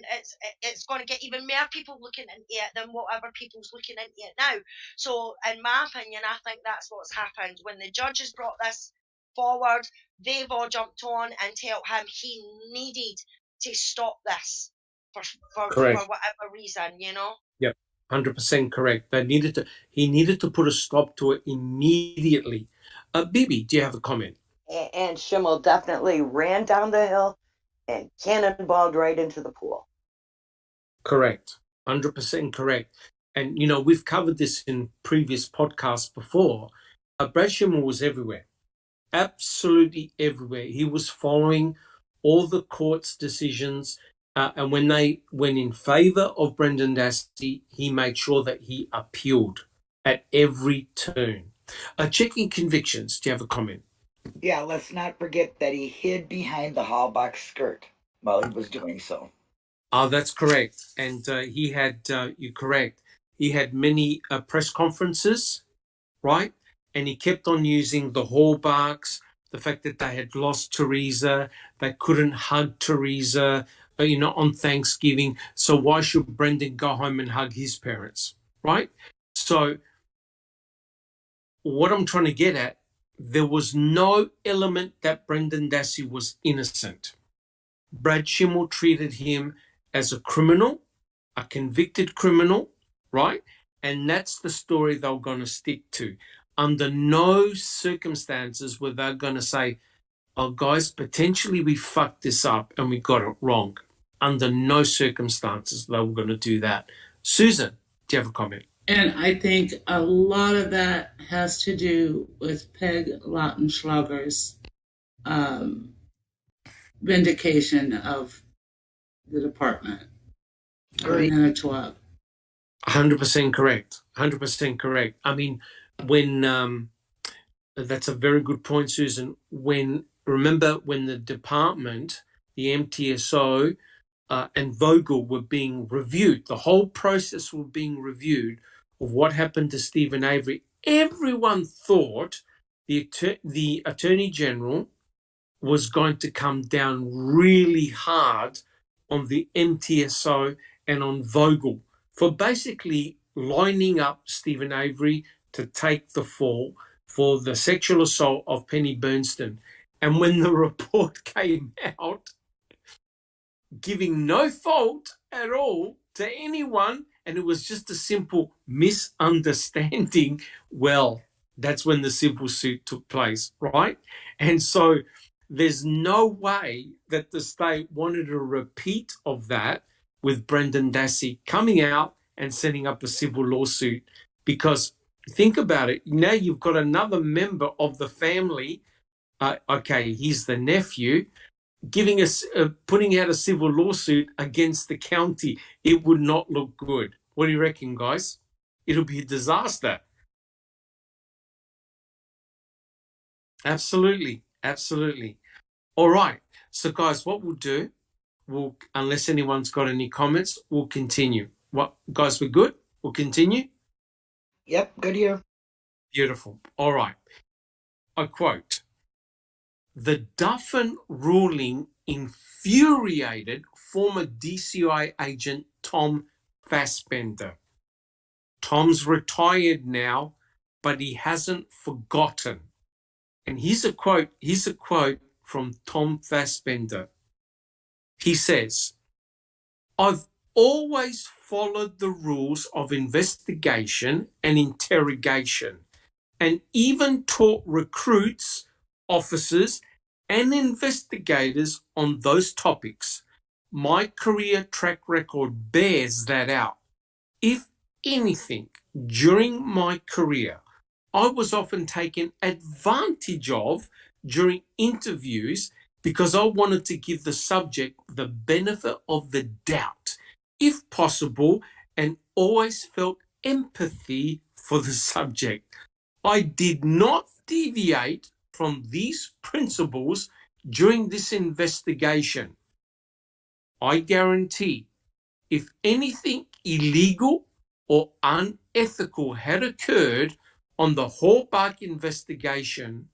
it's going to get even more people looking into it than whatever people's looking into it now. So in my opinion, I think that's what's happened. When the judges brought this forward, they've all jumped on and told him he needed to stop this for whatever reason, Yep, 100% correct. He needed to put a stop to it immediately. Bibi, do you have a comment? And Schimmel definitely ran down the hill and cannonballed right into the pool. Correct. 100% correct. And, we've covered this in previous podcasts before. Brad Schimmel was everywhere. Absolutely everywhere. He was following all the court's decisions. And when they went in favor of Brendan Dassey, he made sure that he appealed at every turn. Checking convictions. Do you have a comment? Yeah, let's not forget that he hid behind the hall box skirt while he was doing so. Oh, that's correct. And he had, you're correct, he had many press conferences, right? And he kept on using the hallmarks, the fact that they had lost Teresa, they couldn't hug Teresa, on Thanksgiving. So why should Brendan go home and hug his parents, right? So what I'm trying to get at, there was no element that Brendan Dassey was innocent. Brad Schimmel treated him as a criminal, a convicted criminal, right? And that's the story they're going to stick to. Under no circumstances were they going to say, oh, guys, potentially we fucked this up and we got it wrong. Under no circumstances they were going to do that. Susan, do you have a comment? And I think a lot of that has to do with Peg Lautenschlager's vindication of the department. Great. Manitowoc. 100% correct. 100% correct. I mean, when that's a very good point, Susan. Remember when the department, the MTSO, and Vogel were being reviewed, the whole process was being reviewed of what happened to Stephen Avery. Everyone thought the Attorney General was going to come down really hard on the MTSO and on Vogel for basically lining up Stephen Avery to take the fall for the sexual assault of Penny Bernstein. And when the report came out, giving no fault at all to anyone, and it was just a simple misunderstanding, well, that's when the civil suit took place, right? And so there's no way that the state wanted a repeat of that with Brendan Dassey coming out and setting up a civil lawsuit, because think about it, now you've got another member of the family, okay, he's the nephew, giving us putting out a civil lawsuit against the county. It would not look good. What do you reckon, guys? It'll be a disaster. Absolutely. All right. So, guys, what we'll do, unless anyone's got any comments, we'll continue. What, guys, we're good? We'll continue? Yep, good here. Beautiful. All right. I quote, "The Duffin ruling infuriated former DCI agent Tom Fassbender. Tom's retired now, but he hasn't forgotten." And here's a quote from Tom Fassbender. He says, "I've always followed the rules of investigation and interrogation, and even taught recruits, officers, and investigators on those topics. My career track record bears that out. If anything, during my career, I was often taken advantage of during interviews because I wanted to give the subject the benefit of the doubt, if possible, and always felt empathy for the subject. I did not deviate from these principles during this investigation. I guarantee if anything illegal or unethical had occurred on the Hallmark investigation,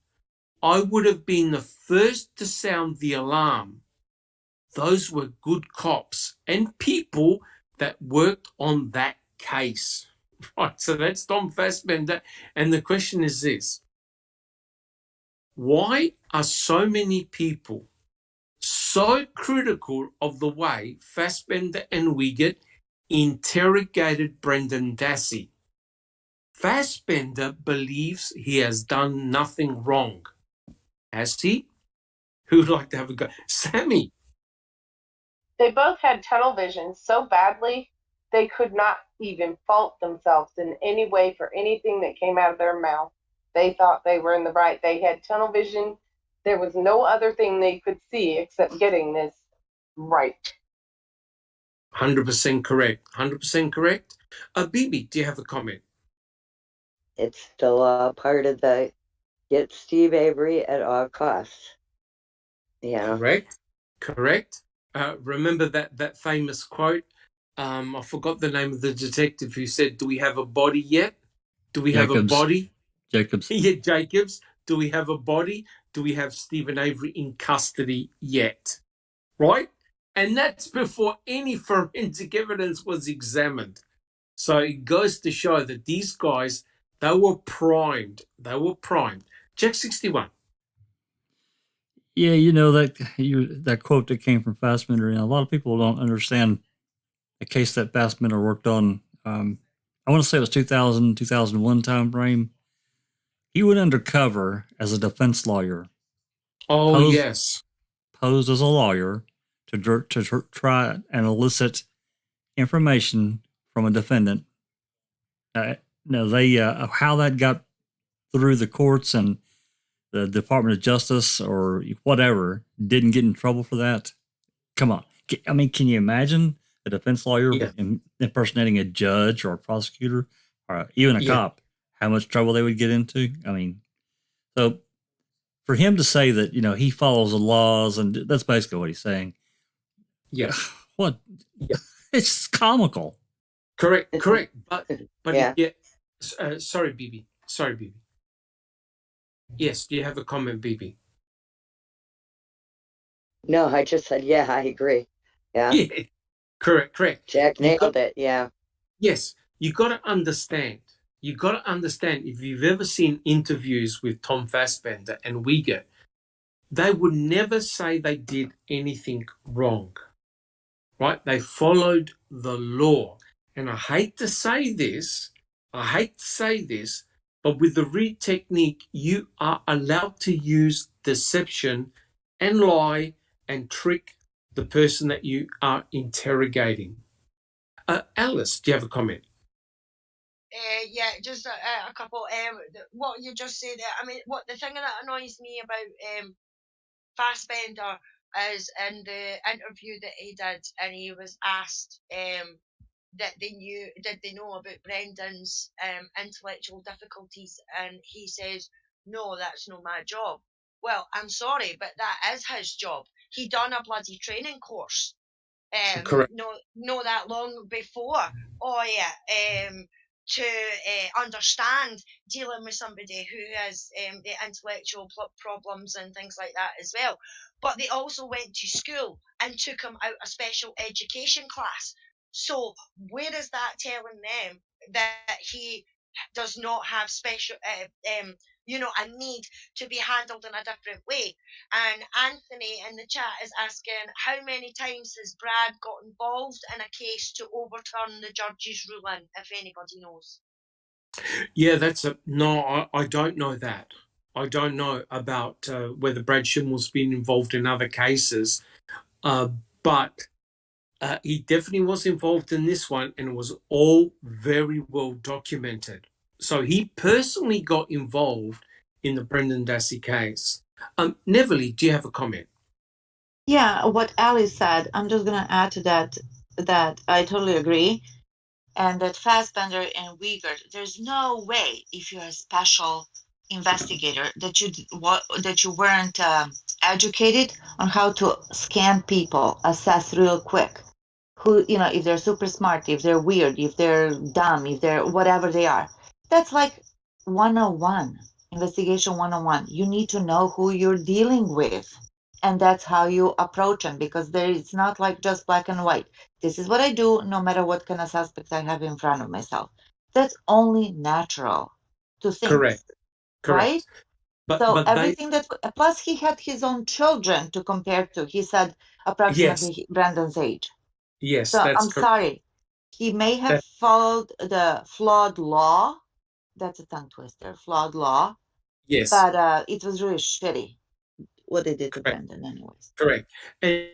I would have been the first to sound the alarm. Those were good cops and people that worked on that case." Right, so that's Tom Fassbender. And the question is this: why are so many people so critical of the way Fassbender and Wiggett interrogated Brendan Dassey? Fassbender believes he has done nothing wrong. Has he? Who would like to have a go? Sammy. They both had tunnel vision so badly they could not even fault themselves in any way for anything that came out of their mouth. They thought they were in the right. They had tunnel vision. There was no other thing they could see except getting this right. 100% correct. 100% correct. Bibi, do you have a comment? It's still a part of the get Steve Avery at all costs. Yeah. Correct. Remember that famous quote? I forgot the name of the detective who said, "Do we have a body yet? Do we have a Jacobs. body?" Jacobs. Yeah, Jacobs. Do we have a body? Do we have Stephen Avery in custody yet? Right? And that's before any forensic evidence was examined. So it goes to show that these guys, they were primed. They were primed. Check 61. Yeah, that quote that came from Fassbender. A lot of people don't understand a case that Fassbender worked on. I want to say it was 2000, 2001 time frame. He went undercover as a defense lawyer. Oh, yes. Posed as a lawyer to try and elicit information from a defendant. How that got through the courts and the Department of Justice or whatever didn't get in trouble for that. Come on. I mean, can you imagine a defense lawyer impersonating a judge or a prosecutor or even a cop? How much trouble they would get into? I mean, so for him to say that, he follows the laws, and that's basically what he's saying. Yeah. What? Yeah. It's comical. Correct. But Yeah. Sorry, Bibi. Yes, do you have a comment, Bibi? No, I just said, yeah, I agree. Yeah. Correct. Jack nailed it. Yeah. Yes, you got to understand. If you've ever seen interviews with Tom Fassbender and Uyghur, they would never say they did anything wrong, right? They followed the law. And I hate to say this, but with the read technique, you are allowed to use deception and lie and trick the person that you are interrogating. Alice, do you have a comment? Yeah, just a couple. What you just said. I mean, what the thing that annoys me about Fassbender is in the interview that he did, and he was asked that did they know about Brendan's intellectual difficulties, and he says, "No, that's not my job." Well, I'm sorry, but that is his job. He done a bloody training course. Correct. Not that long before. Oh yeah. To understand dealing with somebody who has the intellectual problems and things like that as well. But they also went to school and took him out a special education class. So where is that telling them that he does not have special, a need to be handled in a different way? And Anthony in the chat is asking, how many times has Brad got involved in a case to overturn the judge's ruling, if anybody knows? Yeah, I don't know that. I don't know about whether Brad Schimmel's been involved in other cases, but he definitely was involved in this one, and it was all very well documented. So he personally got involved in the Brendan Dassey case. Neville, do you have a comment? Yeah, what Ali said, I'm just going to add to that I totally agree. And that Fassbender and Uyghur, there's no way, if you're a special investigator, that you weren't educated on how to scan people, assess real quick who, if they're super smart, if they're weird, if they're dumb, if they're whatever they are. That's like 101, investigation 101. You need to know who you're dealing with. And that's how you approach them, because it's not like just black and white. This is what I do, no matter what kind of suspects I have in front of myself. That's only natural to think. Correct. Right? But everything plus he had his own children to compare to. He said approximately Brandon's age. Yes, so that's I'm correct. sorry. He may have followed the flawed law. That's a tongue twister, flawed law. Yes. But it was really shitty what they did to Brendan anyways. Correct. And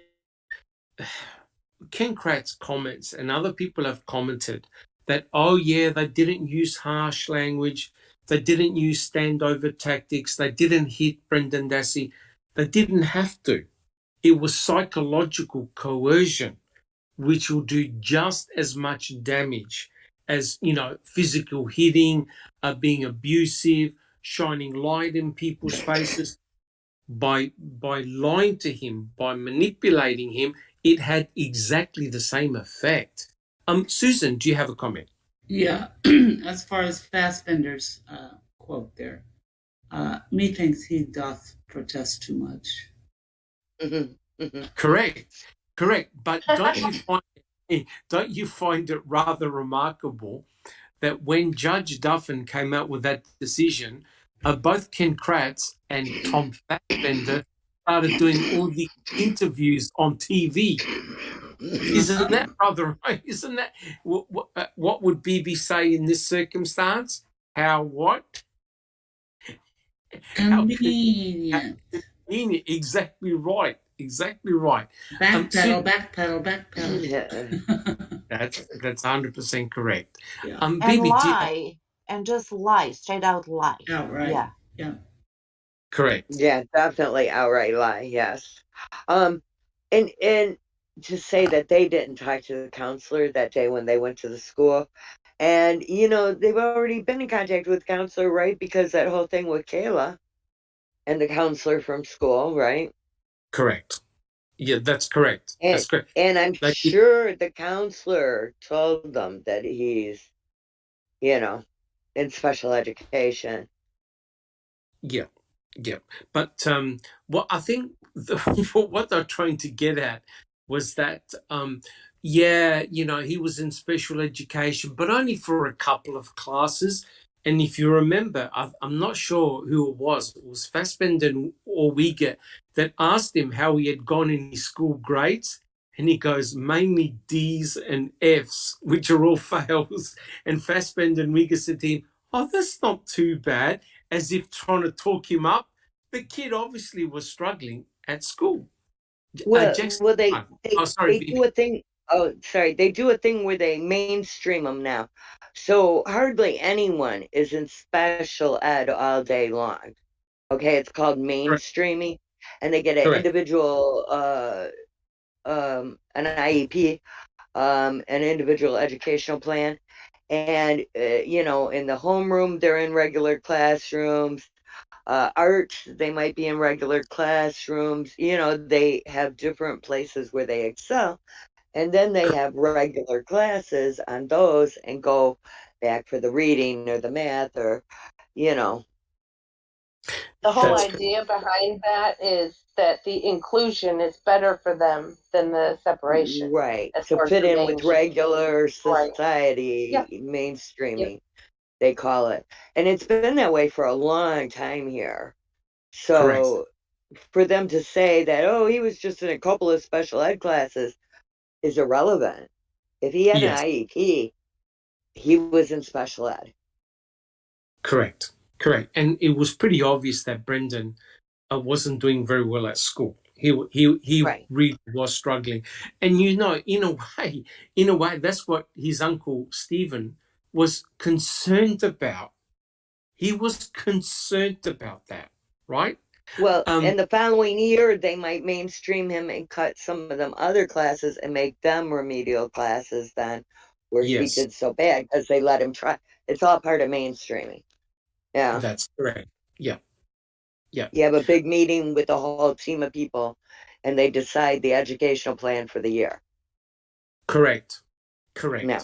Ken Kratz comments, and other people have commented that, oh yeah, they didn't use harsh language, they didn't use standover tactics, they didn't hit Brendan Dassey. They didn't have to. It was psychological coercion, which will do just as much damage as, physical hitting, being abusive, shining light in people's faces. By lying to him, by manipulating him, it had exactly the same effect. Susan, do you have a comment? Yeah, as far as Fassbender's quote there, methinks he doth protest too much. Correct. But don't you find it rather remarkable that when Judge Duffin came out with that decision, both Ken Kratz and Tom Fassbender started doing all the interviews on TV? Isn't that rather right? Isn't that what would BB say in this circumstance? How what? Convenient. Exactly right. Exactly right. Backpedal. Yeah. That's 100% correct. Yeah. And BB, lie, and just lie, straight out lie. Outright. Yeah. Correct. Yeah, definitely outright lie. Yes. And to say that they didn't talk to the counselor that day when they went to the school, and they've already been in contact with the counselor, right? Because that whole thing with Kayla and the counselor from school, right? Correct. Yeah, that's correct. That's correct. And I'm sure the counselor told them that he's, in special education. Yeah. But what I think what they're trying to get at was that, he was in special education, but only for a couple of classes. And if you remember, I'm not sure who it was. It was Fassbender or Uyghur that asked him how he had gone in his school grades. And he goes, mainly D's and F's, which are all fails. And Fassbender and Uyghur said to him, oh, that's not too bad, as if trying to talk him up. The kid obviously was struggling at school. They do a thing. Oh, sorry. They do a thing where they mainstream them now. So hardly anyone is in special ed all day long. Okay, it's called mainstreaming, and they get an individual, an IEP, an individual educational plan, and in the homeroom they're in regular classrooms. Art, they might be in regular classrooms. They have different places where they excel. And then they have regular classes on those and go back for the reading or the math or, The whole idea behind that is that the inclusion is better for them than the separation. Right. To fit in with regular society, mainstreaming. They call it. And it's been that way for a long time here. So for them to say that, oh, he was just in a couple of special ed classes is irrelevant. If he had an IEP, he was in special ed. Correct. And it was pretty obvious that Brendan wasn't doing very well at school. He really was struggling. And in a way, that's what his uncle Stephen was concerned about. He was concerned about that, right? Well, and the following year, they might mainstream him and cut some of them other classes and make them remedial classes then, where he did so bad because they let him try. It's all part of mainstreaming. Yeah. That's correct. Yeah. You have a big meeting with a whole team of people, and they decide the educational plan for the year. Correct. No.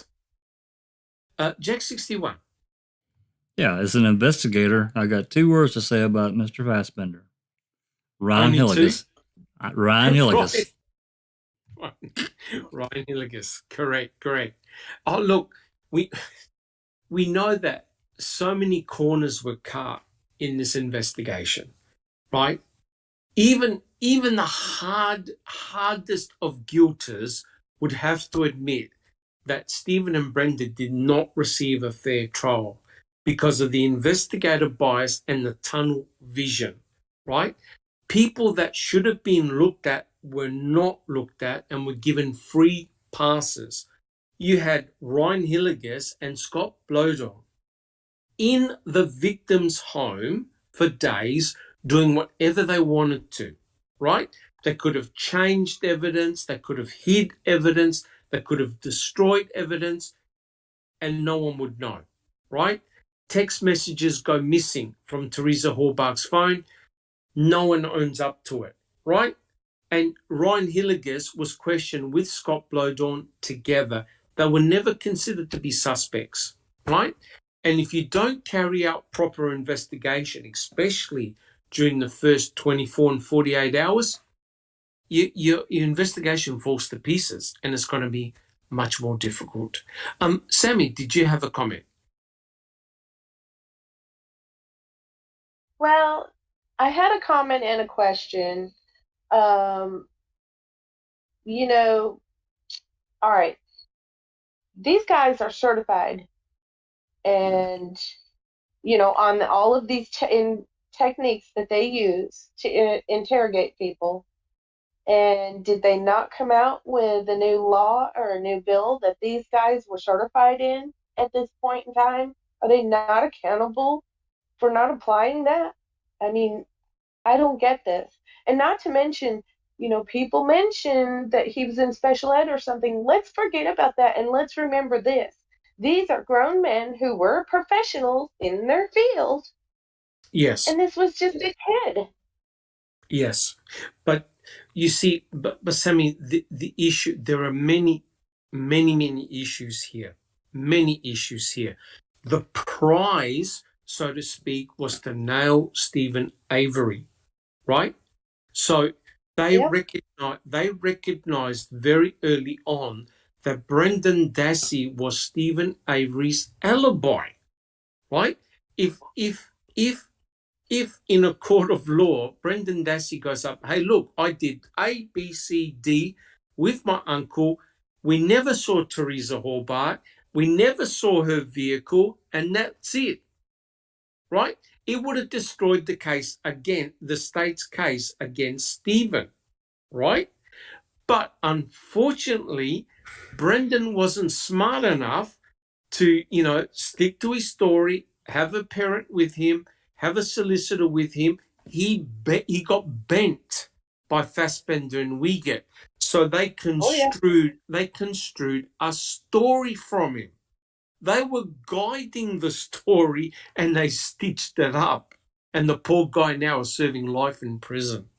Jack 61. Yeah, as an investigator, I got 2 words to say about Mr. Fassbender. Ryan Hilligus. Ryan Hilligus. Ryan Hilligus. Correct. Oh, look, we know that so many corners were cut in this investigation, right? Even the hardest of guilters would have to admit that Stephen and Brenda did not receive a fair trial because of the investigative bias and the tunnel vision, right? People that should have been looked at were not looked at and were given free passes. You had Ryan Hilligus and Scott Blodon in the victim's home for days doing whatever they wanted to, right? They could have changed evidence, they could have hid evidence, they could have destroyed evidence, and no one would know, right? Text messages go missing from Teresa Horbach's phone. No one owns up to it, right? and Ryan Hilligus was questioned with Scott Blowdorn together. They were never considered to be suspects, right? And if you don't carry out proper investigation, especially during the first 24 and 48 hours, your investigation falls to pieces, and it's going to be much more difficult. Sammy, did you have a comment? Well, I had a comment and a question. You know, all right, these guys are certified, and on all of these techniques that they use to interrogate people. And did they not come out with a new law or a new bill that these guys were certified in at this point in time? Are they not accountable for not applying that? I mean, I don't get this. And not to mention, people mention that he was in special ed or something. Let's forget about that and let's remember this. These are grown men who were professionals in their field. Yes. And this was just a kid. Yes. But you see, but Sammy, the issue, there are many issues here. Many issues here. The prize, so to speak, was to nail Stephen Avery, right? So they recognized very early on that Brendan Dassey was Stephen Avery's alibi, right? If in a court of law, Brendan Dassey goes up, hey, look, I did A, B, C, D with my uncle. We never saw Teresa Hobart. We never saw her vehicle, and that's it, right? It would have destroyed the case again, the state's case against Stephen, right? But unfortunately, Brendan wasn't smart enough to, stick to his story, have a parent with him, have a solicitor with him. He got bent by Fassbender and Wiegert. So they construed a story from him. They were guiding the story and they stitched it up. And the poor guy now is serving life in prison.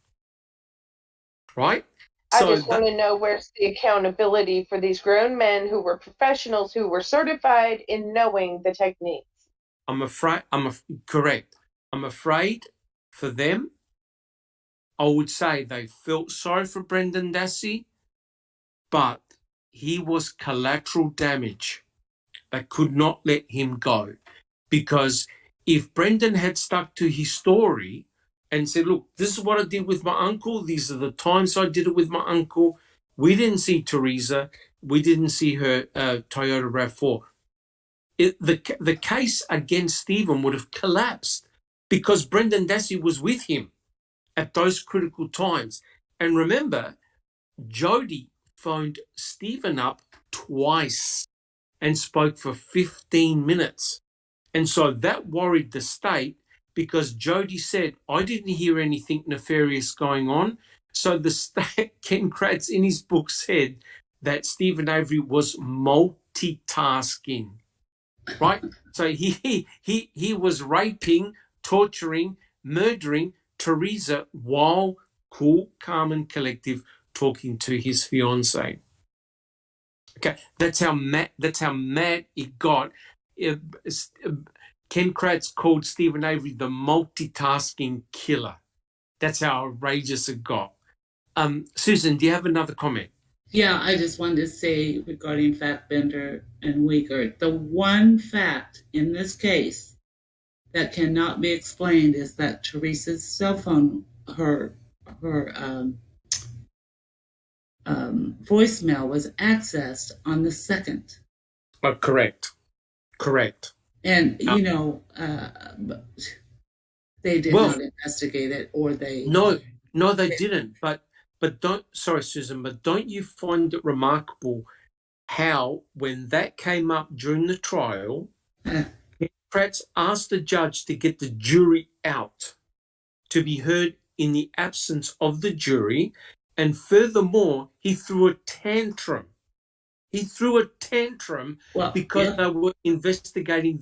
Right? I just want to know where's the accountability for these grown men who were professionals, who were certified in knowing the techniques. Correct. I'm afraid for them. I would say they felt sorry for Brendan Dassey, but he was collateral damage. They could not let him go, because if Brendan had stuck to his story and said, look, this is what I did with my uncle, these are the times I did it with my uncle, we didn't see Teresa, we didn't see her Toyota RAV4, the case against Stephen would have collapsed because Brendan Dassey was with him at those critical times. And remember, Jody phoned Stephen up twice and spoke for 15 minutes. And so that worried the state because Jody said, I didn't hear anything nefarious going on. So the state, Ken Kratz in his book said that Stephen Avery was multitasking, right? So he was raping, torturing, murdering Teresa while cool, calm and collective talking to his fiancée. Okay, that's how mad it got. Ken Kratz called Stephen Avery the multitasking killer. That's how outrageous it got. Susan, do you have another comment? Yeah, I just wanted to say regarding Fassbender and Wiegert, the one fact in this case that cannot be explained is that Teresa's cell phone, her voicemail was accessed on the 2nd. Correct. And, they did not investigate it, or they... No, they didn't. But sorry, Susan, but don't you find it remarkable how when that came up during the trial, Kratz asked the judge to get the jury out to be heard in the absence of the jury, and furthermore, he threw a tantrum. Because they were investigating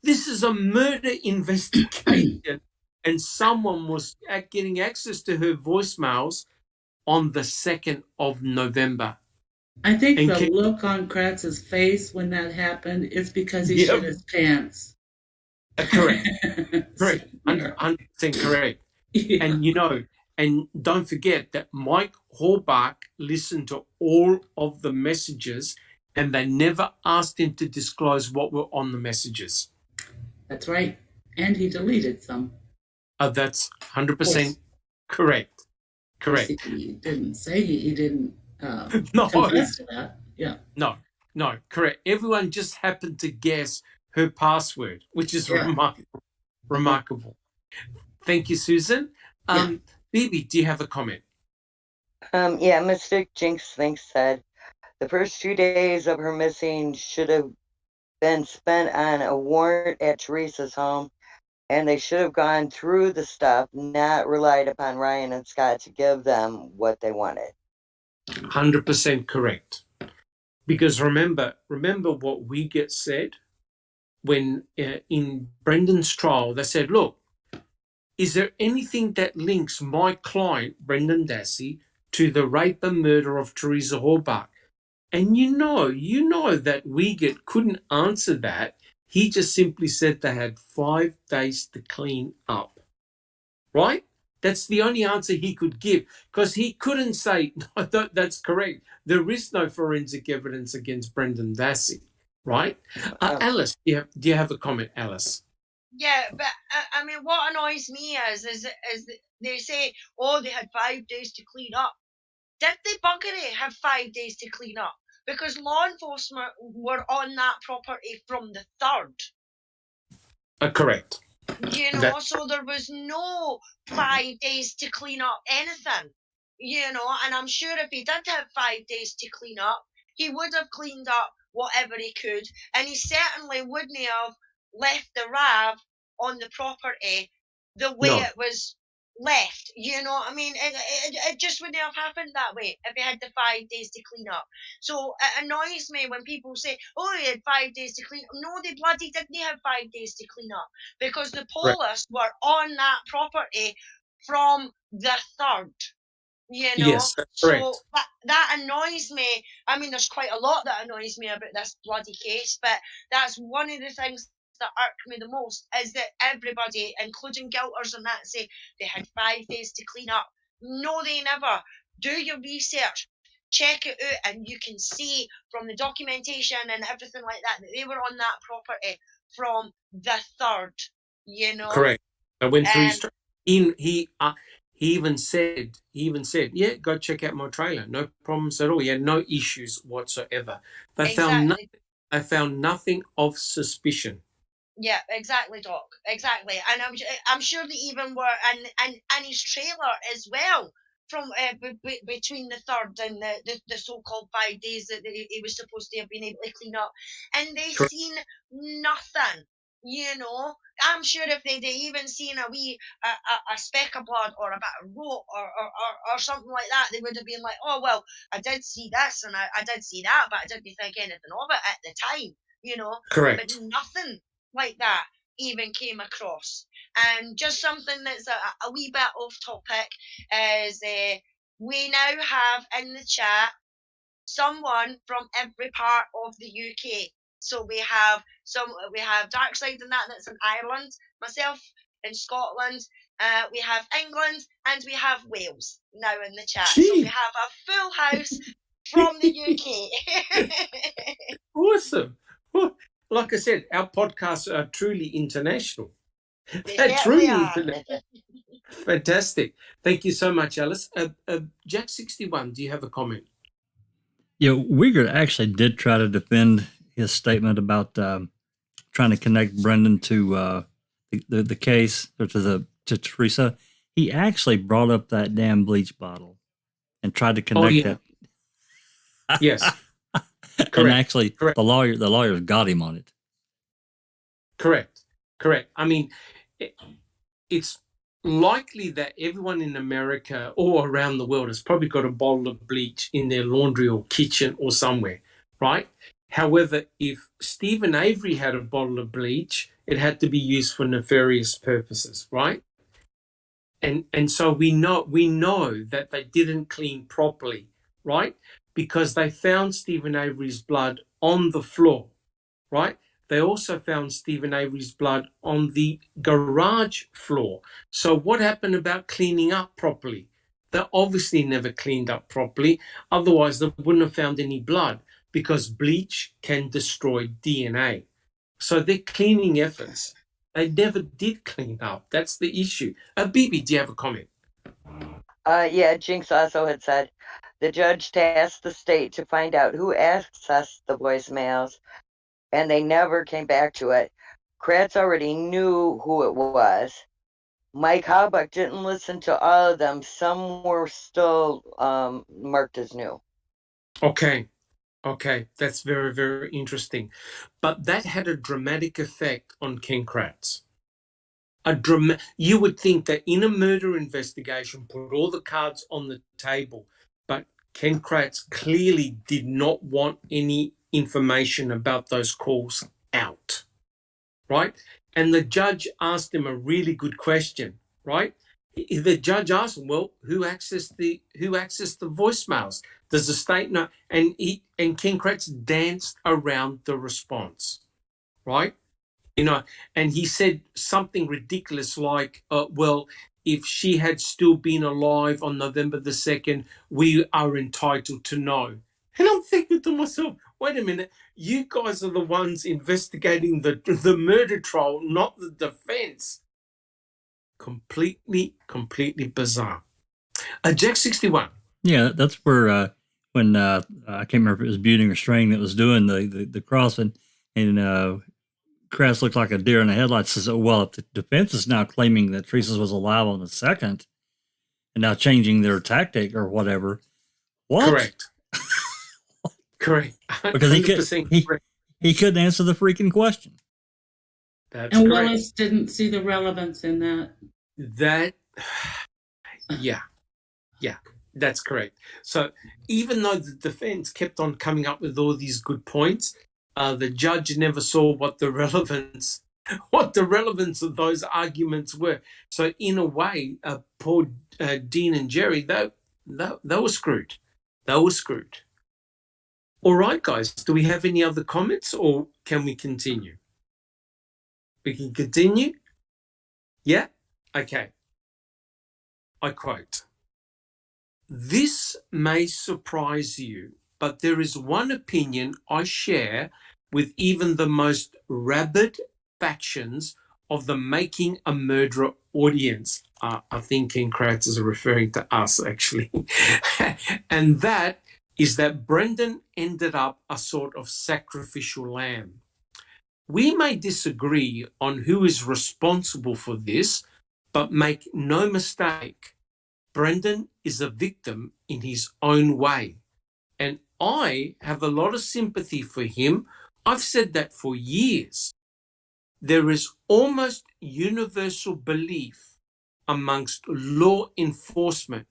this is a murder investigation, and someone was getting access to her voicemails on the 2nd of November. I think And the look on Kratz's face when that happened is because he Yep. shit his pants. Correct. Correct. 100% correct. Yeah. And, you know, and don't forget that Mike Horbach listened to all of the messages and they never asked him to disclose what were on the messages. That's right. And he deleted some. That's 100% correct. Correct. He didn't say he didn't No. confess to that. Yeah. No, correct. Everyone just happened to guess her password, which is remarkable. Thank you, Susan. Phoebe, do you have a comment? Yeah, Mystic Jinx thinks said the first 2 days of her missing should have been spent on a warrant at Teresa's home, and they should have gone through the stuff, not relied upon Ryan and Scott to give them what they wanted. 100% correct. Because remember what we get said when in Brendan's trial, they said, look, is there anything that links my client, Brendan Dassey, to the rape and murder of Teresa Horbach? And you know that Wiegert couldn't answer that. He just simply said they had 5 days to clean up. Right? That's the only answer he could give, because he couldn't say, no, that's correct. There is no forensic evidence against Brendan Dassey. Right? Alice, do you have a comment, Alice? Yeah, but I mean, what annoys me is they say, oh, they had 5 days to clean up. Did they buggery have 5 days to clean up? Because law enforcement were on that property from the 3rd. Correct. You know, so there was no 5 days to clean up anything. You know, and I'm sure if he did have 5 days to clean up, he would have cleaned up whatever he could, and he certainly wouldn't have left the RAV on the property the way it was left. You know what I mean? It just wouldn't have happened that way if he had the 5 days to clean up. So it annoys me when people say, oh, he had 5 days to clean up. No, they bloody didn't have 5 days to clean up, because the police were on that property from the 3rd. You know, yes, that's so correct. that annoys me. I mean, there's quite a lot that annoys me about this bloody case, but that's one of the things that irk me the most, is that everybody, including guilters and that, say they had 5 days to clean up. No, they never. Do your research, check it out, and you can see from the documentation and everything like that they were on that property from the 3rd. You know, correct. I went through he even said, yeah, go check out my trailer. No problems at all. He had no issues whatsoever. They found nothing of suspicion. Yeah, exactly, Doc. Exactly, and I'm sure they even were, and his trailer as well, from between the 3rd and the so-called 5 days that he was supposed to have been able to clean up, and they seen nothing. You know, I'm sure if they'd even seen a speck of blood or a bit of rope or something like that, they would have been like, oh, well, I did see this and I did see that, but I didn't think anything of it at the time, you know. Correct. But nothing like that even came across. And just something that's a wee bit off topic is we now have in the chat someone from every part of the UK. So we have Darkside and that's in Ireland, myself in Scotland, we have England, and we have Wales now in the chat. Gee. So we have a full house from the UK. Awesome. Well, like I said, our podcasts are truly international. They truly are. Fantastic. Thank you so much, Alice. Jack61, do you have a comment? Yeah, Wiegert actually did try to defend his statement about trying to connect Brendan to the case or to Teresa. He actually brought up that damn bleach bottle and tried to connect it. Yes. Correct. And actually, correct. the lawyers got him on it. Correct. I mean, it's likely that everyone in America or around the world has probably got a bottle of bleach in their laundry or kitchen or somewhere, right? However, if Stephen Avery had a bottle of bleach, it had to be used for nefarious purposes, right? And so we know that they didn't clean properly, right? Because they found Stephen Avery's blood on the floor, right? They also found Stephen Avery's blood on the garage floor. So what happened about cleaning up properly? They obviously never cleaned up properly. Otherwise, they wouldn't have found any blood, because bleach can destroy DNA. So their cleaning efforts, they never did clean up. That's the issue. Bibi, do you have a comment? Yeah, Jinx also had said the judge tasked the state to find out who accessed the voicemails, and they never came back to it. Kratz already knew who it was. Mike Haubuck didn't listen to all of them. Some were still marked as new. Okay, that's very, very interesting. But that had a dramatic effect on Ken Kratz. You would think that in a murder investigation, put all the cards on the table, but Ken Kratz clearly did not want any information about those calls out, right? And the judge asked him a really good question, right? The judge asked him, well, who accessed the voicemails? Does the state know? And Ken Kratz danced around the response, right? You know, and he said something ridiculous like, well, if she had still been alive on November the 2nd, we are entitled to know. And I'm thinking to myself, wait a minute, you guys are the ones investigating the murder trial, not the defense. Completely bizarre. Jack 61. Yeah, that's where when I can't remember if it was Buting or Strang that was doing the cross, and Kratz looked like a deer in the headlights. Says, well, if the defense is now claiming that Teresa was alive on the 2nd and now changing their tactic or whatever, what? Correct. Correct. Because he couldn't answer the freaking question. That's and correct. Willis didn't see the relevance in that. Yeah, that's correct. So even though the defense kept on coming up with all these good points, the judge never saw what the relevance of those arguments were. So in a way, poor Dean and Jerry, they were screwed. They were screwed. All right, guys, do we have any other comments, or can we continue? We can continue? Yeah? Okay. I quote, "This may surprise you, but there is one opinion I share with even the most rabid factions of the Making a Murderer audience." I think Ken Kratz is referring to us, actually. And that is that Brendan ended up a sort of sacrificial lamb. We may disagree on who is responsible for this, but make no mistake, Brendan is a victim in his own way. And I have a lot of sympathy for him. I've said that for years. There is almost universal belief amongst law enforcement,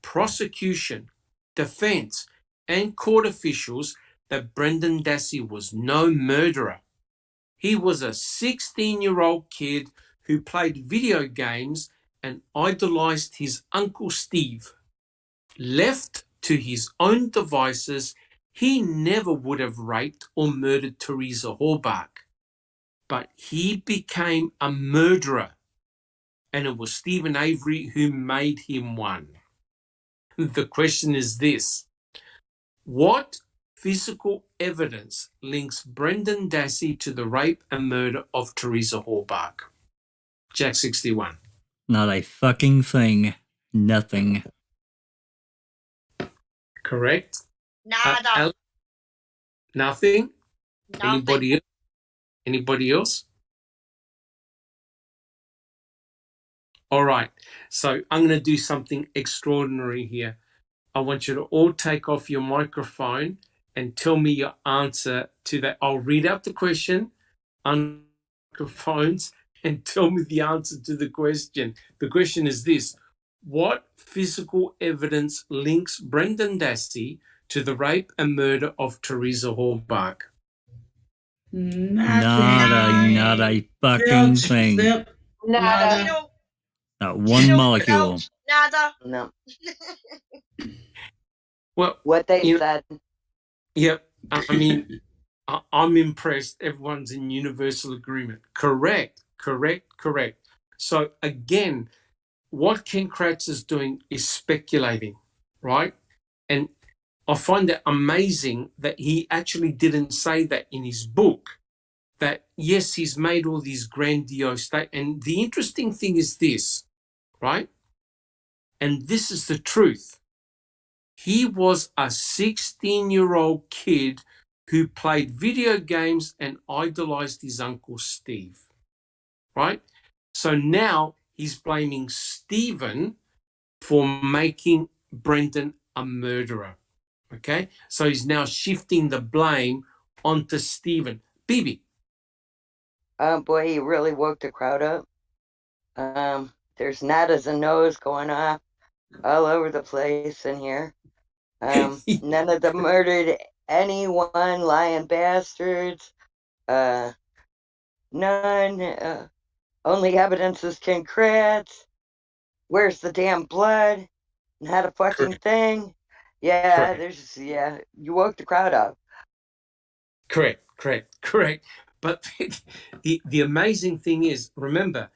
prosecution, defense, and court officials that Brendan Dassey was no murderer. He was a 16-year-old kid who played video games and idolized his Uncle Steve. Left to his own devices, he never would have raped or murdered Teresa Halbach. But he became a murderer, and it was Stephen Avery who made him one. The question is this: what physical evidence links Brendan Dassey to the rape and murder of Teresa Halbach? Jack 61. Not a fucking thing. Nothing. Correct. Nada. Nothing? Nothing. Anybody else? All right. So I'm going to do something extraordinary here. I want you to all take off your microphone and tell me your answer to that. I'll read out the question on microphones and tell me the answer to the question. The question is this: what physical evidence links Brendan Dassey to the rape and murder of Teresa Halbach? Not a fucking thing. Nada. You know, Not one Zero, molecule. zilch, nada. No. Well, What they you know, said. yeah, I mean, I'm impressed. Everyone's in universal agreement. Correct. So again, what Ken Kratz is doing is speculating, right? And I find it amazing that he actually didn't say that in his book, that yes, he's made all these grandiose statements. And the interesting thing is this, right? And this is the truth. He was a 16-year-old kid who played video games and idolized his uncle Steve, right? So now he's blaming Stephen for making Brendan a murderer, okay? So he's now shifting the blame onto Stephen. Bibi. Boy, he really woke the crowd up. There's nadas and no's going off all over the place in here. None of them murdered anyone, lying bastards. None. Only evidence is Ken Kratz. Where's the damn blood? Not a fucking thing. Yeah, you woke the crowd up. Correct. But the amazing thing is, remember,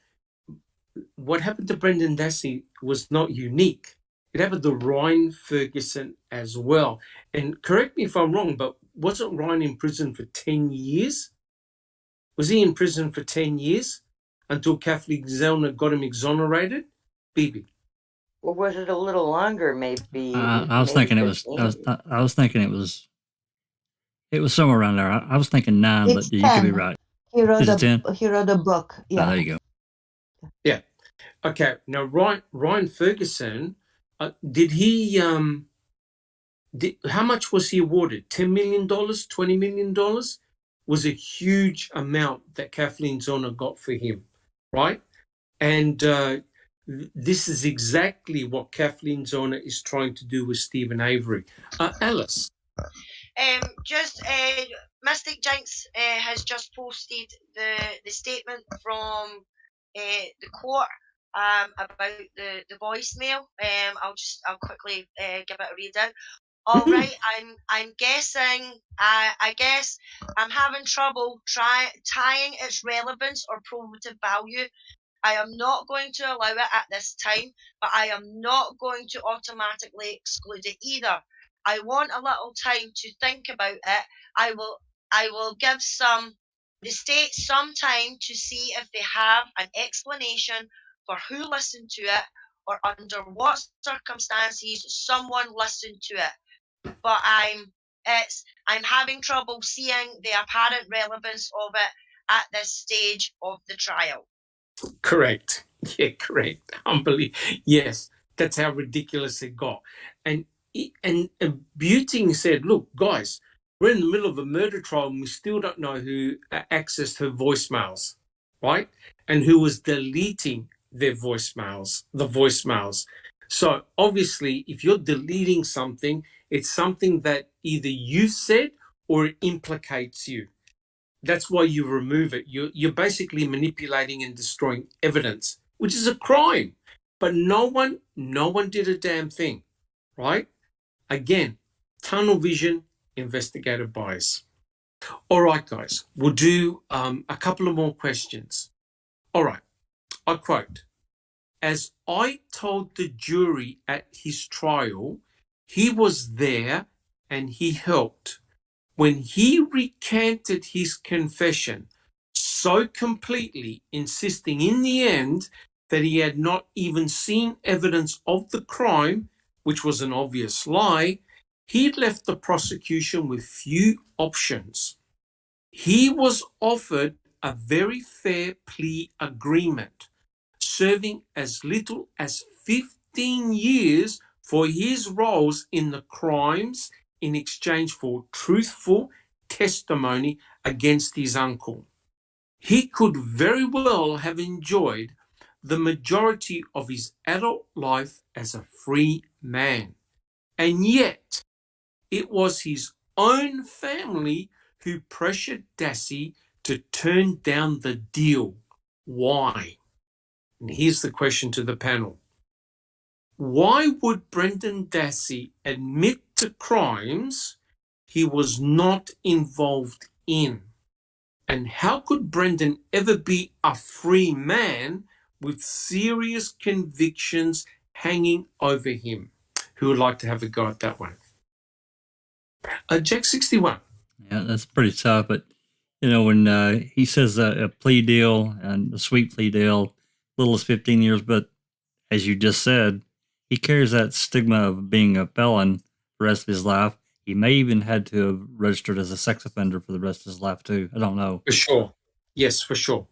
what happened to Brendan Dassey was not unique. It happened to Ryan Ferguson as well. And correct me if I'm wrong, but wasn't Ryan in prison for 10 years? Was he in prison for 10 years until Kathleen Zellner got him exonerated? Bibi. Or was it a little longer? Maybe. I was thinking it was. I was thinking it was. It was somewhere around there. I was thinking 9, It's but you could be 10. right. He wrote Is it 10? He wrote a book. Yeah. There you go. Yeah. Okay. Now, Ryan Ferguson, did he? How much was he awarded? $10 million, $20 million was a huge amount that Kathleen Zellner got for him, right? And this is exactly what Kathleen Zellner is trying to do with Stephen Avery. Alice. Just Mystic Jinx has just posted the statement from the court about the voicemail. I'll quickly give it a read out. All right, I'm guessing. I guess I'm having trouble tying its relevance or probative value. I am not going to allow it at this time, but I am not going to automatically exclude it either. I want a little time to think about it. I will give the state some time to see if they have an explanation for who listened to it or under what circumstances someone listened to it. But I'm having trouble seeing the apparent relevance of it at this stage of the trial. Correct. Yeah, correct. Unbelievable. Yes, that's how ridiculous it got. And Buting said, look, guys, we're in the middle of a murder trial and we still don't know who accessed her voicemails, right? And who was deleting their voicemails, the voicemails. So obviously, if you're deleting something, it's something that either you said or it implicates you. That's why you remove it. You're basically manipulating and destroying evidence, which is a crime. But no one did a damn thing, right? Again, tunnel vision, investigative bias. All right, guys, we'll do a couple of more questions. All right, I quote, as I told the jury at his trial, he was there and he helped. When he recanted his confession so completely, insisting in the end that he had not even seen evidence of the crime, which was an obvious lie, he left the prosecution with few options. He was offered a very fair plea agreement, serving as little as 15 years for his roles in the crimes in exchange for truthful testimony against his uncle. He could very well have enjoyed the majority of his adult life as a free man. And yet, it was his own family who pressured Dassey to turn down the deal. Why? And here's the question to the panel. Why would Brendan Dassey admit to crimes he was not involved in? And how could Brendan ever be a free man with serious convictions hanging over him? Who would like to have a go at that one? Jack 61. Yeah, that's pretty tough. But, when he says a plea deal and a sweet plea deal, little as 15 years, but as you just said, he carries that stigma of being a felon the rest of his life. He may even had to have registered as a sex offender for the rest of his life too. I don't know. For sure. Yes, for sure.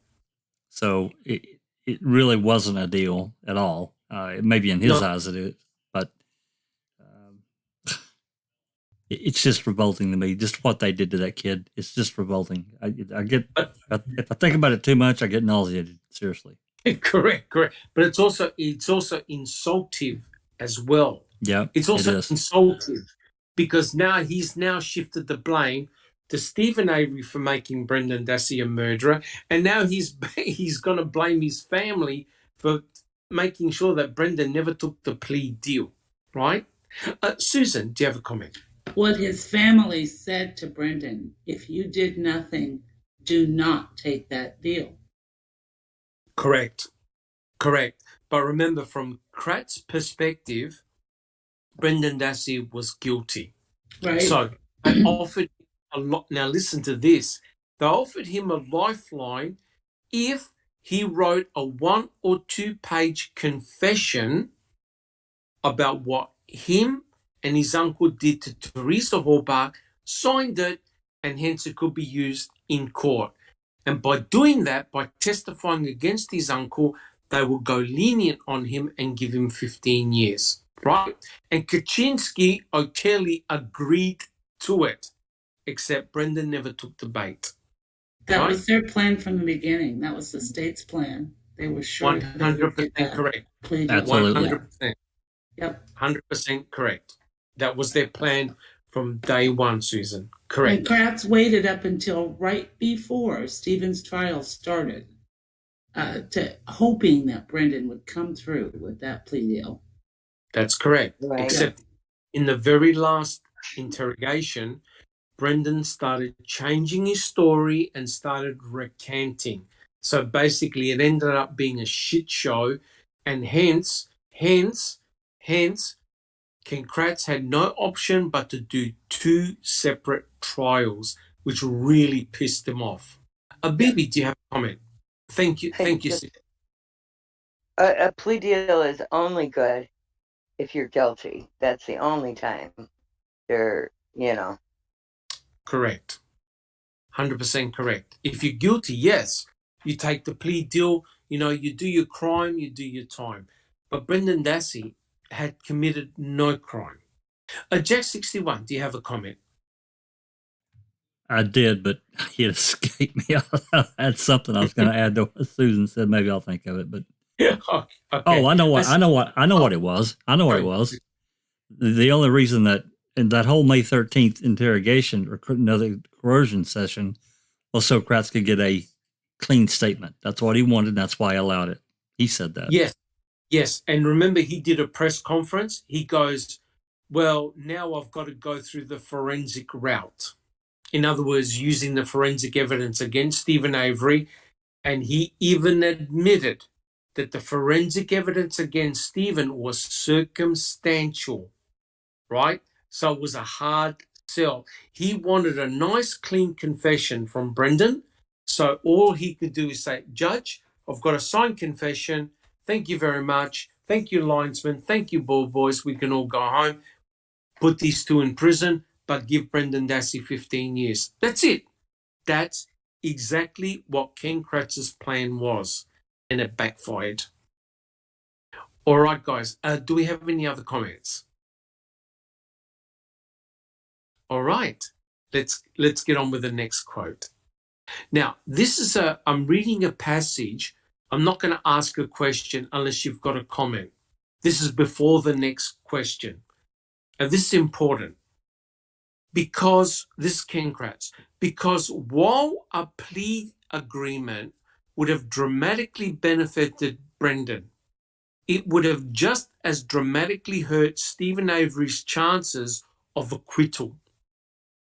So it really wasn't a deal at all. Maybe in his eyes it is, but it's just revolting to me. Just what they did to that kid. It's just revolting. If I think about it too much, I get nauseated. Seriously. Correct. But it's also insultive as well. Yeah, it's also insultive because now he's shifted the blame to Stephen Avery for making Brendan Dassey a murderer, and now he's going to blame his family for making sure that Brendan never took the plea deal. Right, Susan, do you have a comment? What his family said to Brendan: if you did nothing, do not take that deal. Correct. But remember, from Kratz's perspective, Brendan Dassey was guilty. Right. So they offered a lot. Now listen to this. They offered him a lifeline if he wrote a 1 or 2 page confession about what him and his uncle did to Teresa Horbach, signed it, and hence it could be used in court. And by doing that, by testifying against his uncle, they will go lenient on him and give him 15 years, right? And Kaczynski, O'Kelly agreed to it, except Brendan never took the bait. That was their plan from the beginning. That was the state's plan. They were sure 100% correct. Absolutely. 100%. Yep. 100% correct. That was their plan from day one, Susan. Correct. And Kratz waited up until right before Stephen's trial started, hoping that Brendan would come through with that plea deal. That's correct. Right. Except in the very last interrogation, Brendan started changing his story and started recanting. So basically it ended up being a shit show, and hence, Ken Kratz had no option but to do 2 separate trials, which really pissed him off. Bibi, do you have a comment? Thank you. A plea deal is only good if you're guilty. That's the only time you're, Correct. 100% correct. If you're guilty, yes, you take the plea deal, you do your crime, you do your time. But Brendan Dassey had committed no crime. Jack 61, do you have a comment? I did, but it escaped me. I had something I was going to add to what Susan said. Maybe I'll think of it. But okay. Oh, I know what it was. The only reason that in that whole May 13th interrogation or another coercion session was so Kratz could get a clean statement. That's what he wanted. And that's why I allowed it. He said that. Yes. And remember, he did a press conference. He goes, well, now I've got to go through the forensic route. In other words, using the forensic evidence against Stephen Avery. And he even admitted that the forensic evidence against Stephen was circumstantial, right? So it was a hard sell. He wanted a nice, clean confession from Brendan. So all he could do is say, Judge, I've got a signed confession. Thank you very much. Thank you, linesman. Thank you, ball boys. We can all go home. Put these 2 in prison, but give Brendan Dassey 15 years. That's it. That's exactly what Ken Kratz's plan was, and it backfired. All right, guys. Do we have any other comments? All right. Let's get on with the next quote. Now, I'm reading a passage. I'm not going to ask a question unless you've got a comment. This is before the next question. And this is important because this is Ken Kratz. Because while a plea agreement would have dramatically benefited Brendan. It would have just as dramatically hurt Stephen Avery's chances of acquittal.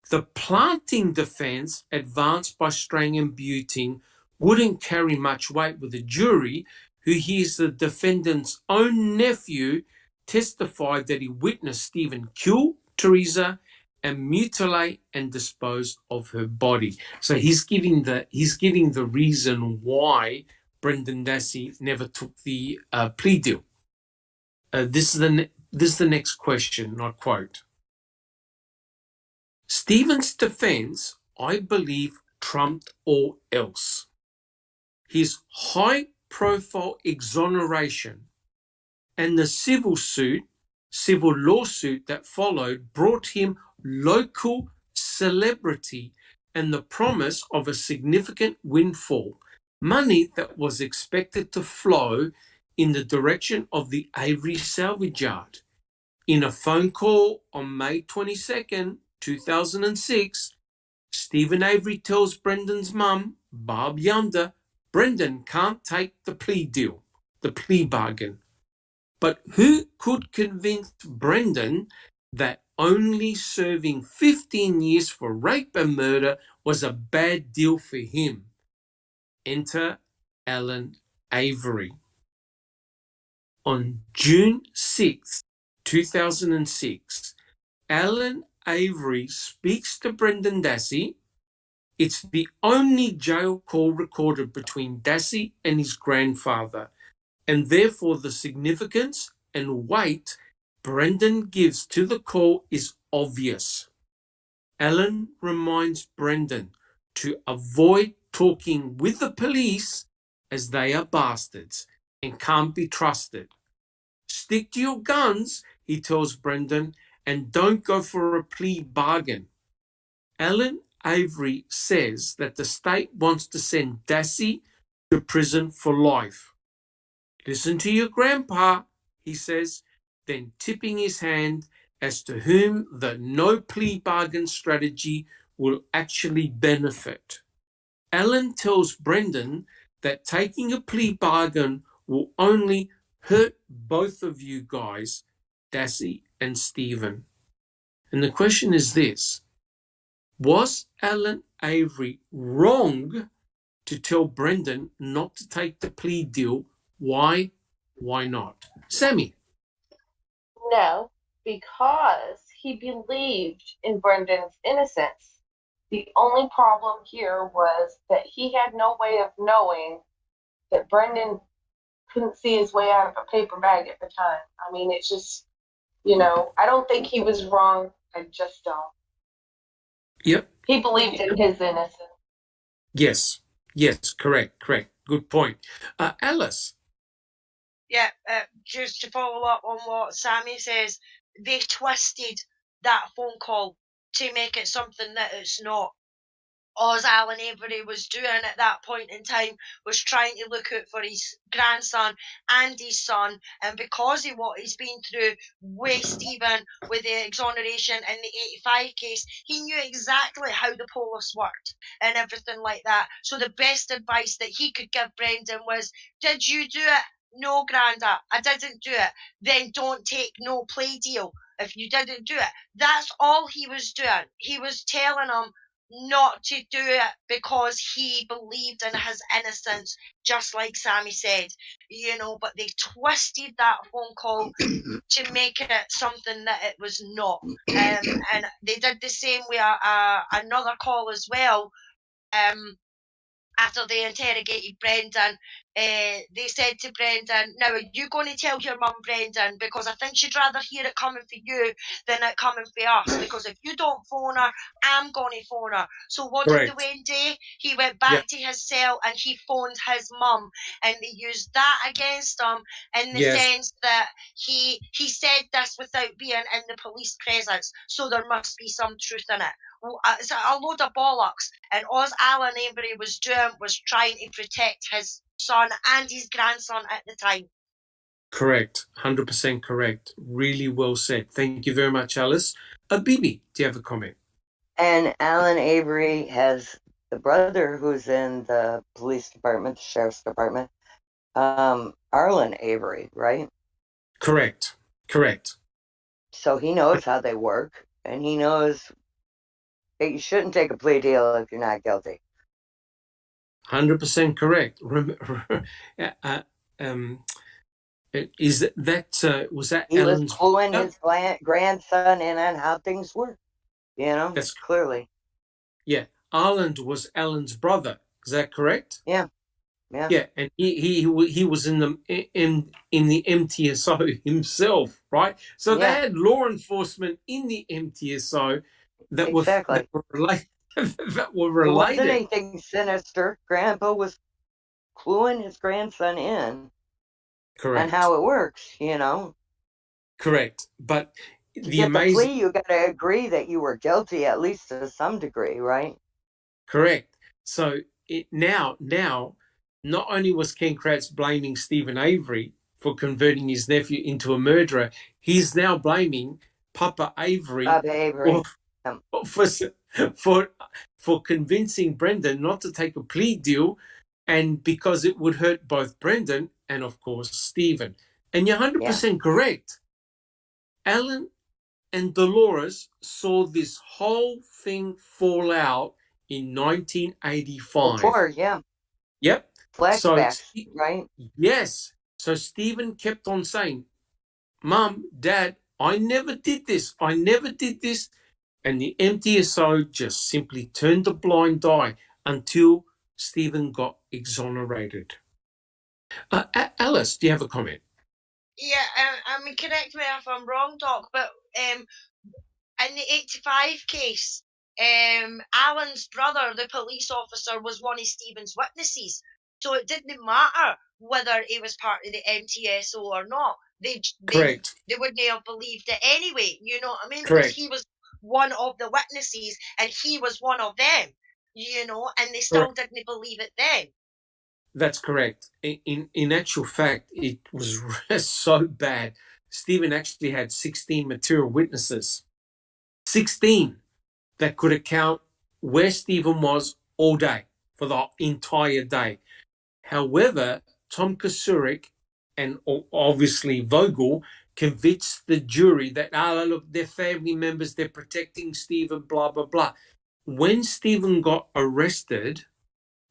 The planting defense advanced by Strang and Buting wouldn't carry much weight with a jury who hears the defendant's own nephew testify that he witnessed Stephen kill Teresa and mutilate and dispose of her body. So he's giving the reason why Brendan Dassey never took the plea deal. This is the next question, I quote. Stephen's defense, I believe, trumped all else. His high-profile exoneration and the civil lawsuit that followed brought him local celebrity and the promise of a significant windfall, money that was expected to flow in the direction of the Avery salvage yard. In a phone call on May 22nd, 2006, Stephen Avery tells Brendan's mum, Barb Yonder, Brendan can't take the plea deal, the plea bargain. But who could convince Brendan that only serving 15 years for rape and murder was a bad deal for him? Enter Alan Avery. On June 6, 2006, Alan Avery speaks to Brendan Dassey. It's the only jail call recorded between Dassey and his grandfather, and therefore the significance and weight Brendan gives to the call is obvious. Alan reminds Brendan to avoid talking with the police as they are bastards and can't be trusted. Stick to your guns, he tells Brendan, and don't go for a plea bargain. Alan Avery says that the state wants to send Dassey to prison for life. Listen to your grandpa, he says, then tipping his hand as to whom the no plea bargain strategy will actually benefit. Alan tells Brendan that taking a plea bargain will only hurt both of you guys, Dassey and Stephen. And the question is this: was Alan Avery wrong to tell Brendan not to take the plea deal? Why? Why not? Sammy? No, because he believed in Brendan's innocence. The only problem here was that he had no way of knowing that Brendan couldn't see his way out of a paper bag at the time. I mean, it's just, I don't think he was wrong. I just don't. Yep. He believed in his innocence. Yes, correct. Good point. Alice? Yeah, just to follow up on what Sammy says, they twisted that phone call to make it something that it's not. All Alan Avery was doing at that point in time was trying to look out for his grandson and his son, and because of what he's been through with Stephen, with the exoneration and the 85 case, he knew exactly how the police worked and everything like that. So the best advice that he could give Brendan was, did you do it? No, Granda, I didn't do it. Then don't take no plea deal if you didn't do it. That's all he was doing. He was telling him not to do it because he believed in his innocence, just like Sammy said, but they twisted that phone call to make it something that it was not. And they did the same with another call as well. After they interrogated Brendan, they said to Brendan, now are you going to tell your mum, Brendan, because I think she'd rather hear it coming for you than it coming for us, because if you don't phone her, I'm going to phone her. So what did the Wayne do? He went back to his cell and he phoned his mum, and they used that against him in the sense that he said this without being in the police presence, so there must be some truth in it. It's a load of bollocks, and all Alan Avery was doing was trying to protect his son and his grandson at the time. Correct, 100% correct. Really well said. Thank you very much, Alice. Bibi, do you have a comment? And Alan Avery has the brother who's in the police department, the sheriff's department. Arlen Avery, right? Correct. Correct. So he knows how they work, and he knows that you shouldn't take a plea deal if you're not guilty. 100% correct. Is that was that He was Ellen's? cluing his grandson in on how things work, That's clearly. yeah. Arland was Ellen's brother. Is that correct? Yeah. Yeah, and he was in the MTSO himself, right? So they had law enforcement in the MTSO that exactly. were related. That were It related. wasn't anything sinister. Grandpa was cluing his grandson in Correct. on how it works, Correct. But To the get amazing the plea, you got to agree that you were guilty, at least to some degree, right? Correct. So now, not only was Ken Kratz blaming Stephen Avery for converting his nephew into a murderer, he's now blaming Papa Avery, Bob Avery. for convincing Brendan not to take a plea deal, and because it would hurt both Brendan and, of course, Stephen. And you're 100% correct. Alan and Dolores saw this whole thing fall out in 1985. Before, yeah. Yep. Flashbacks, So, right? Yes. So Stephen kept on saying, Mom, Dad, I never did this. I never did this. And the MTSO just simply turned a blind eye until Stephen got exonerated. Alice, do you have a comment? Yeah, I mean, correct me if I'm wrong, Doc, but in the 85 case, Alan's brother, the police officer, was one of Stephen's witnesses. So it didn't matter whether he was part of the MTSO or not. They wouldn't have believed it anyway, you know what I mean? Correct. Because he was one of the witnesses and he was one of them, and they still didn't believe it then. That's correct. In actual fact, it was so bad. Stephen actually had 16 material witnesses. 16 that could account where Stephen was all day, for the entire day. However, Tom Kasurik and obviously Vogel convinced the jury that, look, they're family members, they're protecting Stephen, blah, blah, blah. When Stephen got arrested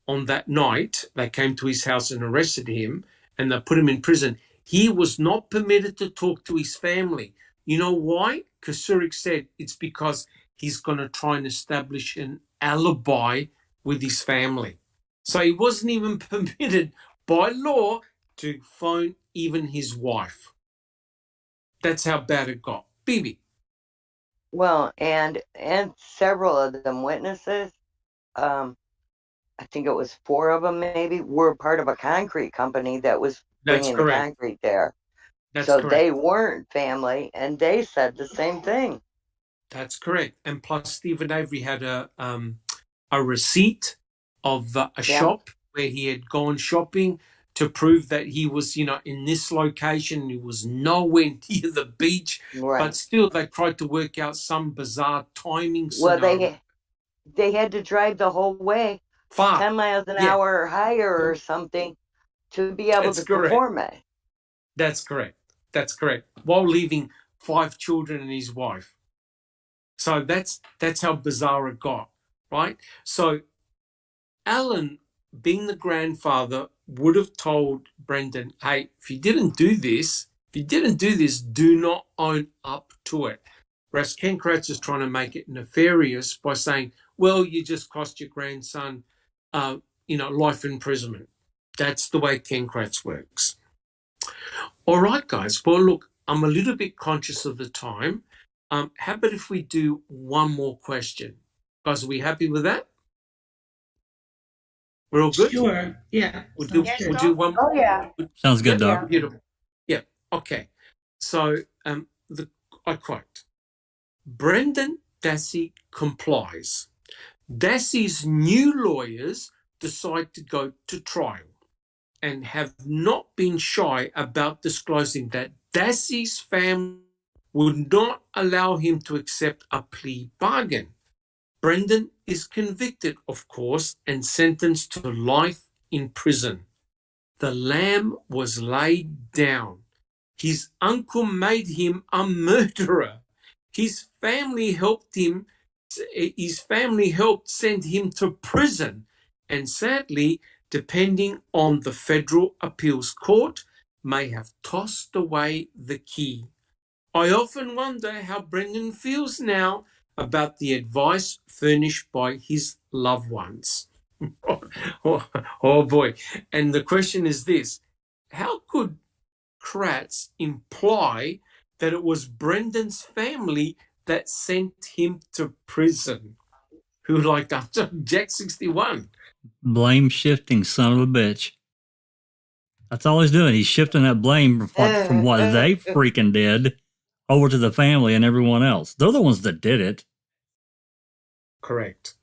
on that night, they came to his house and arrested him, and they put him in prison. He was not permitted to talk to his family. You know why? Kasurik said it's because he's going to try and establish an alibi with his family. So he wasn't even permitted by law to phone even his wife. That's how bad it got. Bibi. Well, and several of them witnesses, I think it was 4 of them maybe, were part of a concrete company that was bringing the concrete there. That's so correct. They weren't family, and they said the same thing. That's correct. And plus, Stephen Avery had a receipt of a shop where he had gone shopping to prove that he was, in this location. He was nowhere near the beach, but still they tried to work out some bizarre timing scenario. Well, they had to drive the whole way, far, 10 miles an hour or higher or something, to be able to perform it. That's correct. That's correct. While leaving 5 children and his wife. So that's how bizarre it got, right? So Alan, being the grandfather, would have told Brendan, hey, if you didn't do this, do not own up to it. Whereas Ken Kratz is trying to make it nefarious by saying, well, you just cost your grandson, life imprisonment. That's the way Ken Kratz works. All right, guys. Well, look, I'm a little bit conscious of the time. How about if we do one more question? Guys, are we happy with that? We're all good? Sure. Yeah. We'll do one. Oh, yeah. Sounds good, Doc. Beautiful. Yeah. Okay. So I quote, Brendan Dassey complies. Dassey's new lawyers decide to go to trial and have not been shy about disclosing that Dassey's family would not allow him to accept a plea bargain. Brendan is convicted, of course, and sentenced to life in prison. the lamb was laid down. His uncle made him a murderer. His family helped send him to prison. And sadly, depending on the federal appeals court, may have tossed away the key. I often wonder how Brendan feels now about the advice furnished by his loved ones. oh boy. And the question is this: how could Kratz imply that it was Brendan's family that sent him to prison? Who like after Jack 61? Blame shifting, son of a bitch. That's all he's doing. He's shifting that blame from what they freaking did over to the family and everyone else. They're the ones that did it. Correct.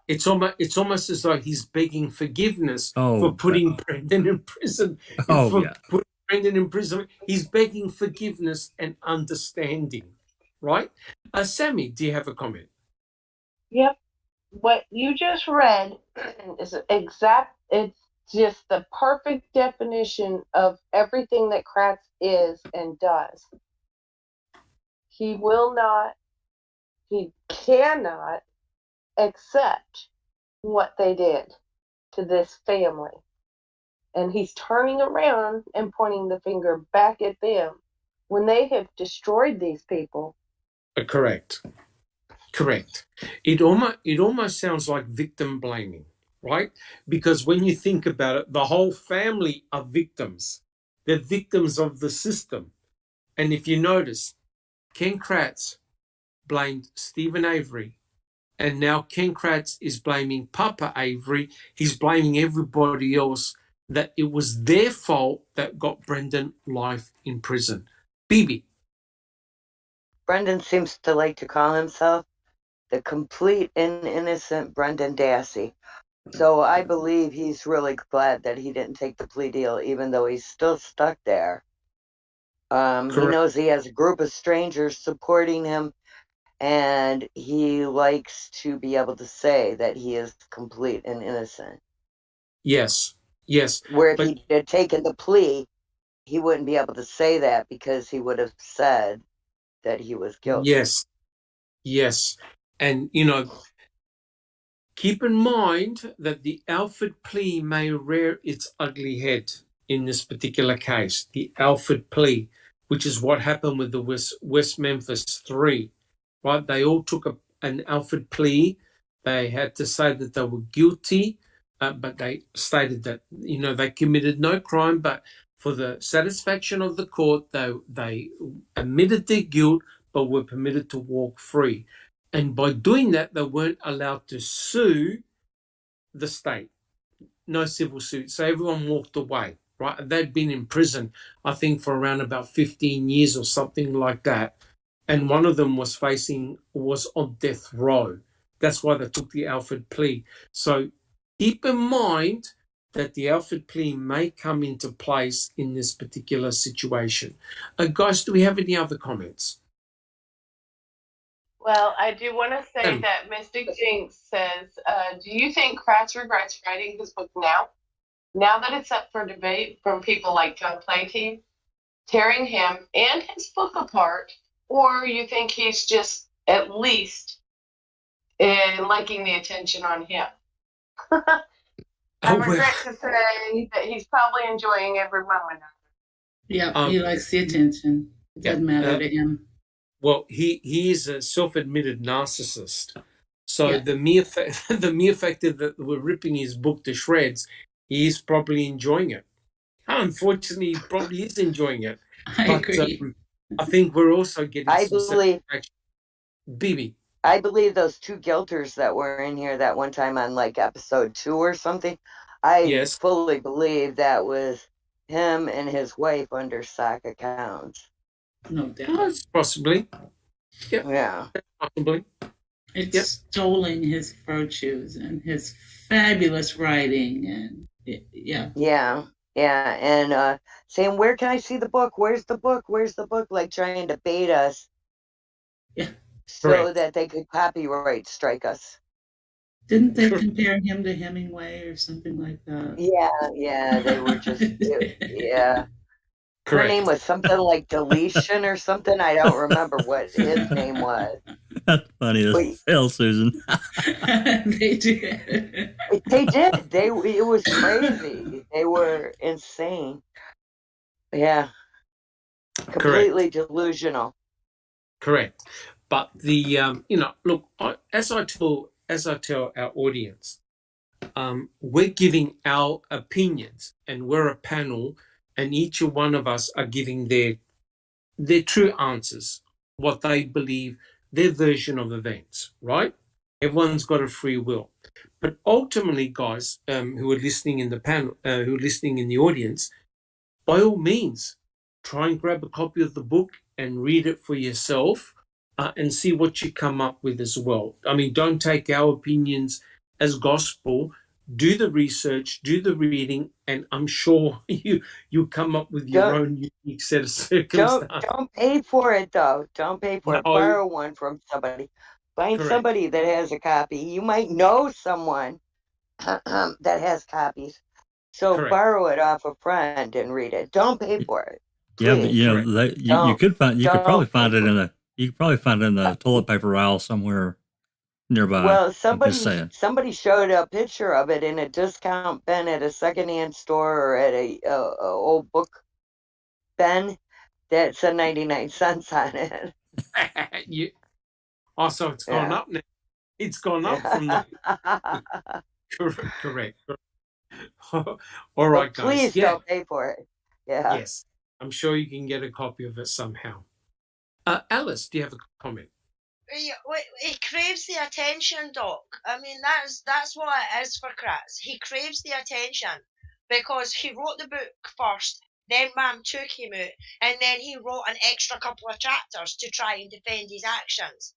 It's almost as though he's begging forgiveness for putting Brendan in prison. Putting Brendan in prison, he's begging forgiveness and understanding, right? Sammy, do you have a comment? Yep. What you just read is exact. It's just the perfect definition of everything that Kratz is and does. He will not, he cannot accept what they did to this family. And he's turning around and pointing the finger back at them when they have destroyed these people. Correct. It almost sounds like victim blaming, right? Because when you think about it, the whole family are victims. They're victims of the system. And if you notice, Ken Kratz blamed Stephen Avery, and now Ken Kratz is blaming Papa Avery. He's blaming everybody else that it was their fault that got Brendan life in prison. Bibi. Brendan seems to like to call himself the complete and innocent Brendan Dassey. So I believe he's really glad that he didn't take the plea deal, even though he's still stuck there. He knows he has a group of strangers supporting him, and he likes to be able to say that he is complete and innocent. Yes. Where if he had taken the plea, he wouldn't be able to say that because he would have said that he was guilty. Yes. And, keep in mind that the alfred plea may rear its ugly head in this particular case. The alfred plea, which is what happened with the West Memphis 3, right? They all took an alfred plea. They had to say that they were guilty, but they stated that, they committed no crime, but for the satisfaction of the court, they admitted their guilt, but were permitted to walk free. And by doing that, they weren't allowed to sue the state. No civil suit. So everyone walked away, right? They'd been in prison, I think, for around about 15 years or something like that. And one of them was on death row. That's why they took the alfred plea. So keep in mind that the alfred plea may come into place in this particular situation. Guys, do we have any other comments? Well, I do want to say that Mystic Jinx says, do you think Kratz regrets writing this book now? Now that it's up for debate from people like John Plea Team, tearing him and his book apart, or you think he's just at least liking the attention on him? I regret to say that he's probably enjoying every moment of it. Yeah, he likes the attention. It doesn't matter to him. Well, he is a self-admitted narcissist. So the mere fact that we're ripping his book to shreds, he is probably enjoying it. Unfortunately, he probably is enjoying it. I agree. I think we're also getting some satisfaction. Bibi. I believe those two guilters that were in here that one time on like episode 2 or something, I fully believe that was him and his wife under SAC accounts. No doubt. Possibly. Yeah. Possibly. It's extolling his virtues and his fabulous writing and and saying, where can I see the book? Where's the book? Like trying to bait us so that they could copyright strike us. Didn't they compare him to Hemingway or something like that? Yeah, they were just, yeah. Her Correct. name was something like Deletion or something. I don't remember what his name was. That's funny as But hell, Susan. They did. they did. It was crazy. They were insane. Yeah. Completely delusional. Correct. But the look, as I tell our audience, we're giving our opinions, and we're a panel, and each one of us are giving their true answers, what they believe, their version of events, right? Everyone's got a free will. But ultimately, guys, who are listening in the panel, who are listening in the audience, by all means, try and grab a copy of the book and read it for yourself, and see what you come up with as well. I mean, don't take our opinions as gospel. Do the research, do the reading, and I'm sure you come up with your own unique set of circumstances. Don't pay for it, though. Don't pay for it. Borrow one from somebody. Find somebody that has a copy. You might know someone that has copies. So borrow it off a friend and read it. Don't pay for it. Please. Yeah, but you could probably find it in the toilet paper aisle somewhere nearby. Well, somebody showed a picture of it in a discount bin at a secondhand store or at a old book bin that said 99 cents on it. So it's gone up now. It's gone up from that. Correct. All right, guys. Please don't pay for it. Yeah. Yes. I'm sure you can get a copy of it somehow. Alice, do you have a comment? He craves the attention, Doc. I mean, that's what it is for Kratz. He craves the attention because he wrote the book first, then Ma'am took him out, and then he wrote an extra couple of chapters to try and defend his actions.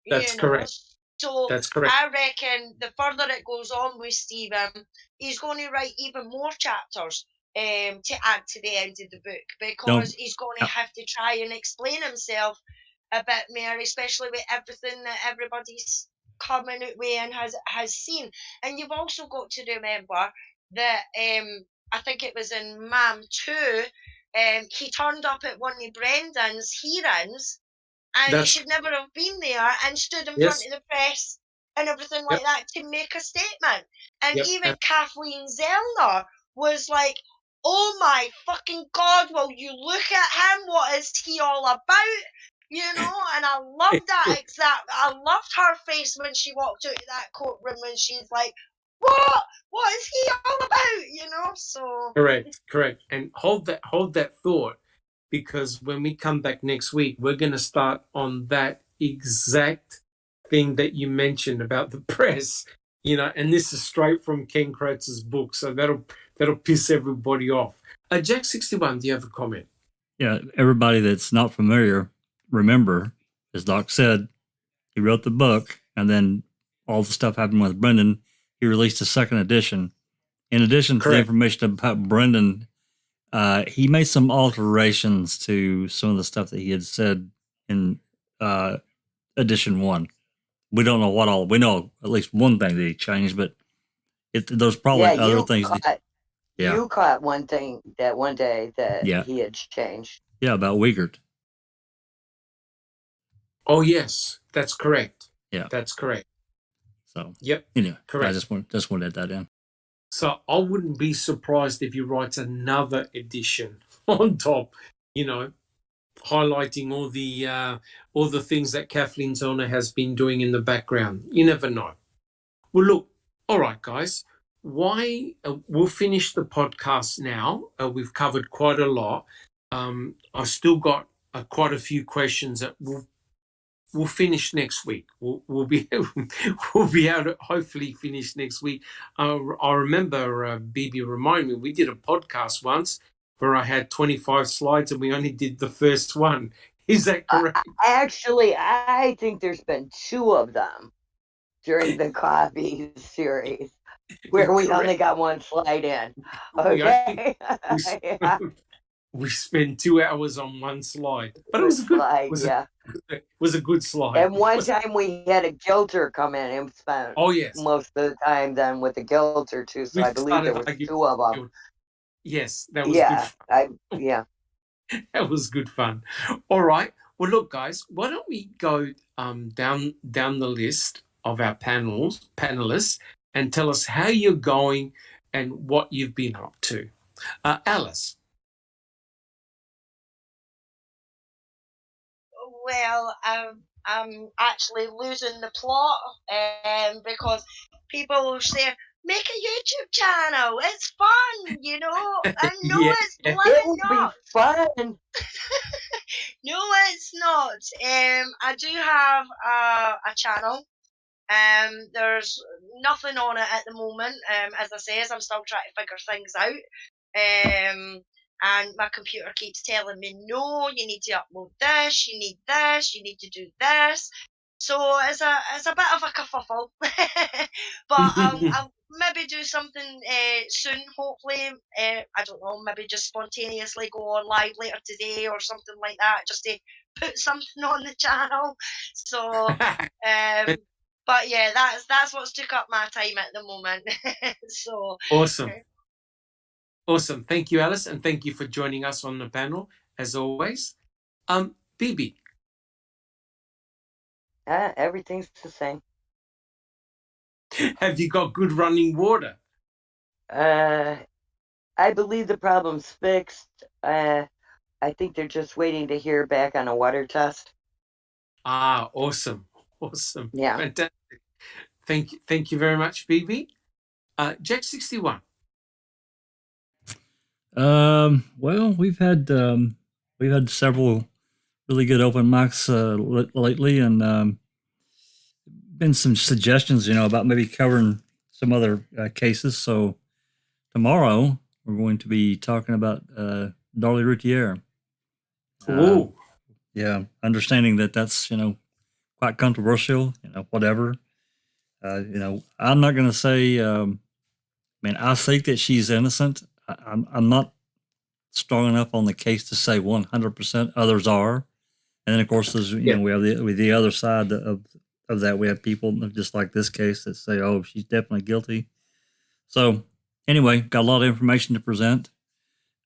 That's correct. So that's correct. I reckon the further it goes on with Stephen, he's going to write even more chapters to add to the end of the book, because he's going to have to try and explain himself a bit more, especially with everything that everybody's coming out with and has seen. And you've also got to remember that I think it was in Ma'am 2, he turned up at one of Brendan's hearings, and he should never have been there, and stood in front of the press and everything like that to make a statement. And even Kathleen Zellner was like, oh my fucking God, will you look at him? What is he all about? And I loved that I loved her face when she walked out of that courtroom, and she's like, what is he all about? So correct. And hold that thought, because when we come back next week, we're going to start on that exact thing that you mentioned about the press, and this is straight from Ken Kratz's book, so that'll piss everybody off. Jack 61, do you have a comment? Yeah, everybody that's not familiar, remember, as Doc said, he wrote the book, and then all the stuff happened with Brendan. He released a second edition. In addition to the information about Brendan, he made some alterations to some of the stuff that he had said in edition 1. We don't know what all. We know at least one thing that he changed, but there's probably other things. You caught one thing that one day that he had changed. Yeah, about Wiegert. Oh yes, that's correct. Yeah, that's correct. So correct. I just wanted to add that in. So I wouldn't be surprised if he writes another edition on top, highlighting all the things that Kathleen Zellner has been doing in the background. You never know. Well, look, all right, guys. We'll finish the podcast now. We've covered quite a lot. I've still got quite a few questions that we'll finish next week. We'll be able to hopefully finish next week. I remember Bibi reminded me, we did a podcast once where I had 25 slides and we only did the first one. Is that correct? Actually, I think there's been 2 of them during the coffee series where we only got 1 slide in. Okay. we spent 2 hours on one slide, but it was a good slide, yeah. It was a good slide. And one time we had a guilter come in and spent most of the time then with the guilter too. So I believe there was 2 of them. Yes, that was good fun. That was good fun. All right. Well, look, guys, why don't we go down the list of our panelists and tell us how you're going and what you've been up to. Alice. Well, I'm actually losing the plot because people will say, make a YouTube channel. It's fun, you know. And no, it's bloody not. Be fun. No, it's not. I do have a channel. There's nothing on it at the moment. As I say, I'm still trying to figure things out. And my computer keeps telling me, no, you need to upload this, you need to do this. So it's a bit of a kerfuffle. But I'll maybe do something soon, hopefully. I don't know, maybe just spontaneously go on live later today or something like that, just to put something on the channel. So, but yeah, that's what's took up my time at the moment. So Awesome. Thank you, Alice, and thank you for joining us on the panel, as always. Bibi. Everything's the same. Have you got good running water? I believe the problem's fixed. I think they're just waiting to hear back on a water test. Awesome. Yeah. Fantastic. Thank you very much, Bibi. Jack 61. Well, we've had several really good open mics lately, and been some suggestions, about maybe covering some other cases. So tomorrow we're going to be talking about Darlie Routier. Yeah, understanding that's quite controversial. Whatever. I'm not going to say. I think that she's innocent. I'm not strong enough on the case to say 100%. Others are, and then of course there's we have the other side of that. We have people just like this case that say, "Oh, she's definitely guilty." So anyway, got a lot of information to present.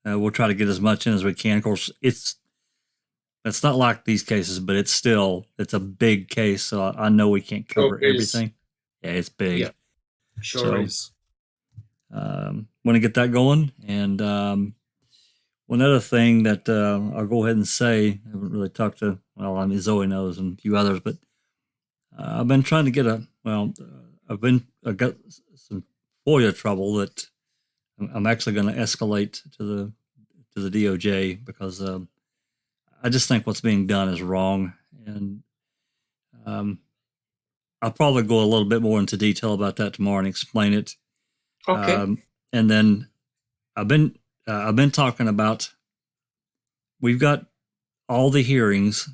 We'll try to get as much in as we can. Of course, it's not like these cases, but it's a big case. So I know we can't cover everything. Yeah, it's big. Yeah, sure is. Want to get that going. And one other thing that I'll go ahead and say, I haven't really talked to, Zoe knows and a few others, but I've been trying to get I've got some FOIA trouble that I'm actually going to escalate to the DOJ because I just think what's being done is wrong. And I'll probably go a little bit more into detail about that tomorrow and explain it. Okay. And then I've been talking about, we've got all the hearings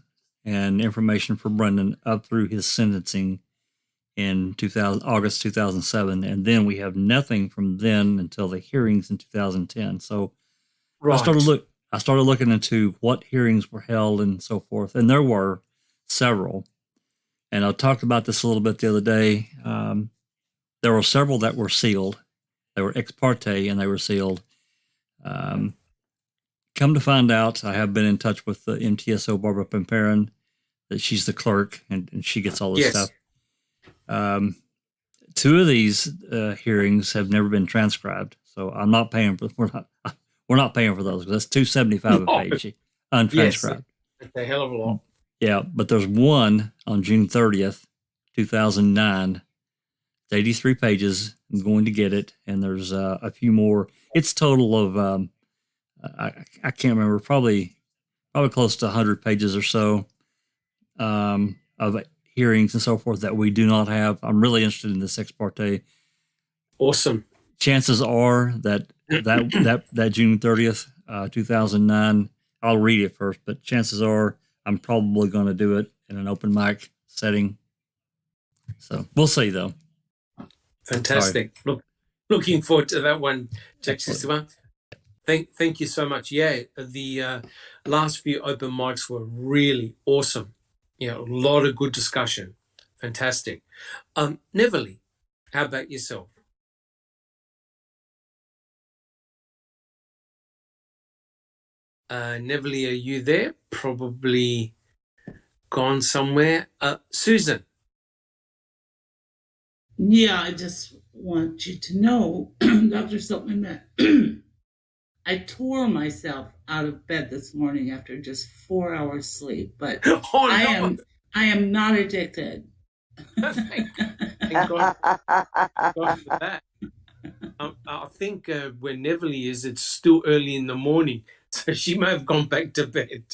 and information for Brendan up through his sentencing in August 2007, and then we have nothing from then until the hearings in 2010. So I started looking into what hearings were held and so forth, and there were several. And I talked about this a little bit the other day. There were several that were sealed. They were ex parte and they were sealed. Come to find out, I have been in touch with the MTSO, Barbara Pimperin, that she's the clerk and she gets all this stuff. 2 of these hearings have never been transcribed, so I'm not paying for. We're not paying for those because that's $275 a page untranscribed. That's a hell of a lot. Yeah, but there's one on June 30th, 2009. It's 83 pages. I'm going to get it, and there's a few more. It's total of I can't remember, probably close to 100 pages or so of hearings and so forth that we do not have. I'm really interested in this ex parte. Awesome. Chances are that June 30th, 2009, I'll read it first, but chances are I'm probably going to do it in an open mic setting. So we'll see, though. Fantastic. Looking forward to that one, Jack 61. Thank you so much. Yeah, the last few open mics were really awesome. You know, a lot of good discussion. Fantastic. Neverly, how about yourself? Neverly, are you there? Probably gone somewhere. Susan. Yeah, I just want you to know, Dr. Silkman, that I tore myself out of bed this morning after just 4 hours sleep, but Oh, no. I am not addicted. Thank God, thank God for that. I think where Neverly is, it's still early in the morning, so she may have gone back to bed.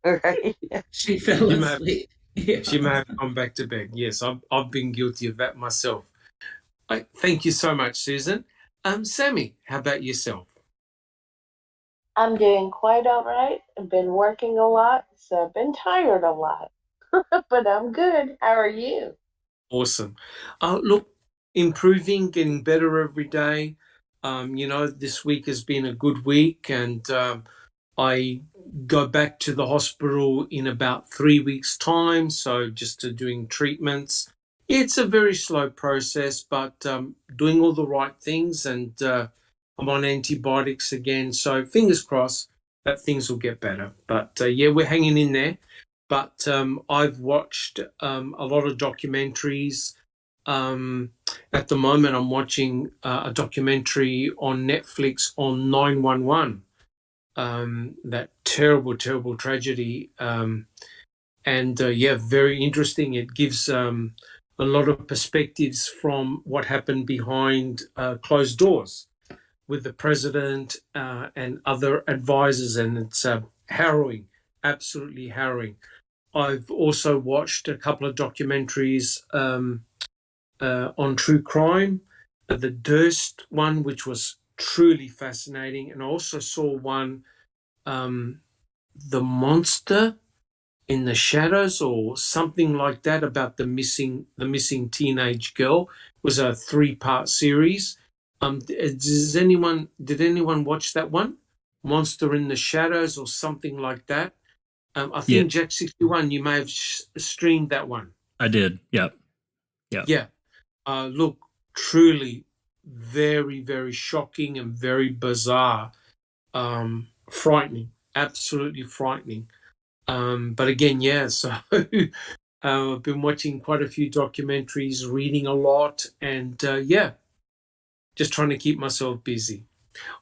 Right. She fell asleep. She may have gone back to bed. Yes, I've been guilty of that myself. Thank you so much, Susan. Sammy, how about yourself? I'm doing quite all right. I've been working a lot, so I've been tired a lot. But I'm good. How are you? Awesome. Look, improving, getting better every day. This week has been a good week, and I go back to the hospital in about 3 weeks' time, so just doing treatments. It's a very slow process, but doing all the right things, and I'm on antibiotics again, so fingers crossed that things will get better. But yeah, we're hanging in there. But I've watched a lot of documentaries. At the moment, I'm watching a documentary on Netflix on 911. That terrible, terrible tragedy. Yeah, very interesting. It gives a lot of perspectives from what happened behind closed doors with the president and other advisors, and it's harrowing, absolutely harrowing. I've also watched a couple of documentaries on true crime, the Durst one, which was truly fascinating, and I also saw one, The Monster in the Shadows, or something like that, about the missing teenage girl. It was a 3-part series. Did anyone watch that one? Monster in the Shadows, or something like that. I think Jack 61, you may have streamed that one. I did. Yep. Yeah. Look, truly very, very shocking and very bizarre. Frightening, absolutely frightening. But again, yeah, so I've been watching quite a few documentaries, reading a lot, and yeah, just trying to keep myself busy.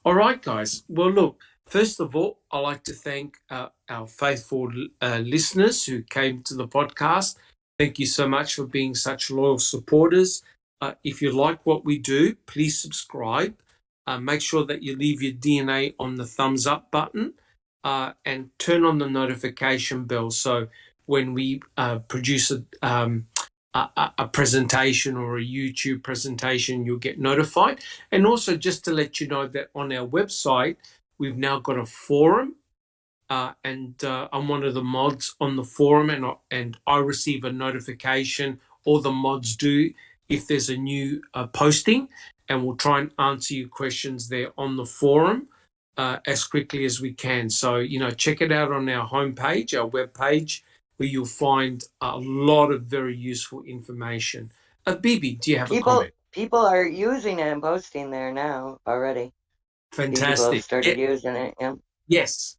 All right, guys. Well, look, first of all, I'd like to thank our faithful listeners who came to the podcast. Thank you so much for being such loyal supporters. If you like what we do, please subscribe. Make sure that you leave your DNA on the thumbs up button and turn on the notification bell. So when we produce a presentation or a YouTube presentation, you'll get notified. And also just to let you know that on our website, we've now got a forum, and I'm one of the mods on the forum, and I receive a notification, all the mods do, if there's a new posting, and we'll try and answer your questions there on the forum as quickly as we can. So, check it out on our homepage, our webpage, where you'll find a lot of very useful information. Bibi, do you have a comment? People are using it and posting there now already. Fantastic. People have started using it. Yeah. Yes.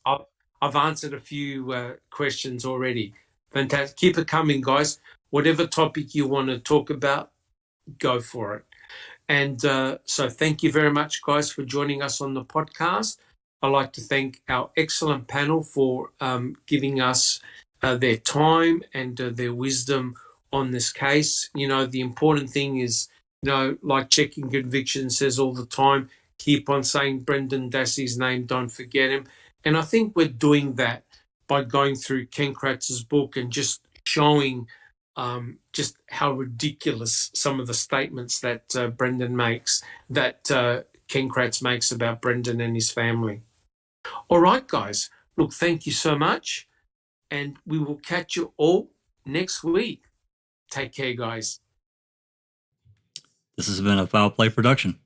I've answered a few questions already. Fantastic. Keep it coming, guys. Whatever topic you want to talk about, go for it. And so thank you very much, guys, for joining us on the podcast. I'd like to thank our excellent panel for giving us their time and their wisdom on this case. The important thing is, like Checking Conviction says all the time, keep on saying Brendan Dassey's name, don't forget him. And I think we're doing that by going through Ken Kratz's book and just showing just how ridiculous some of the statements that Brendan makes, that Ken Kratz makes about Brendan and his family. All right, guys. Look, thank you so much. And we will catch you all next week. Take care, guys. This has been a Foul Play production.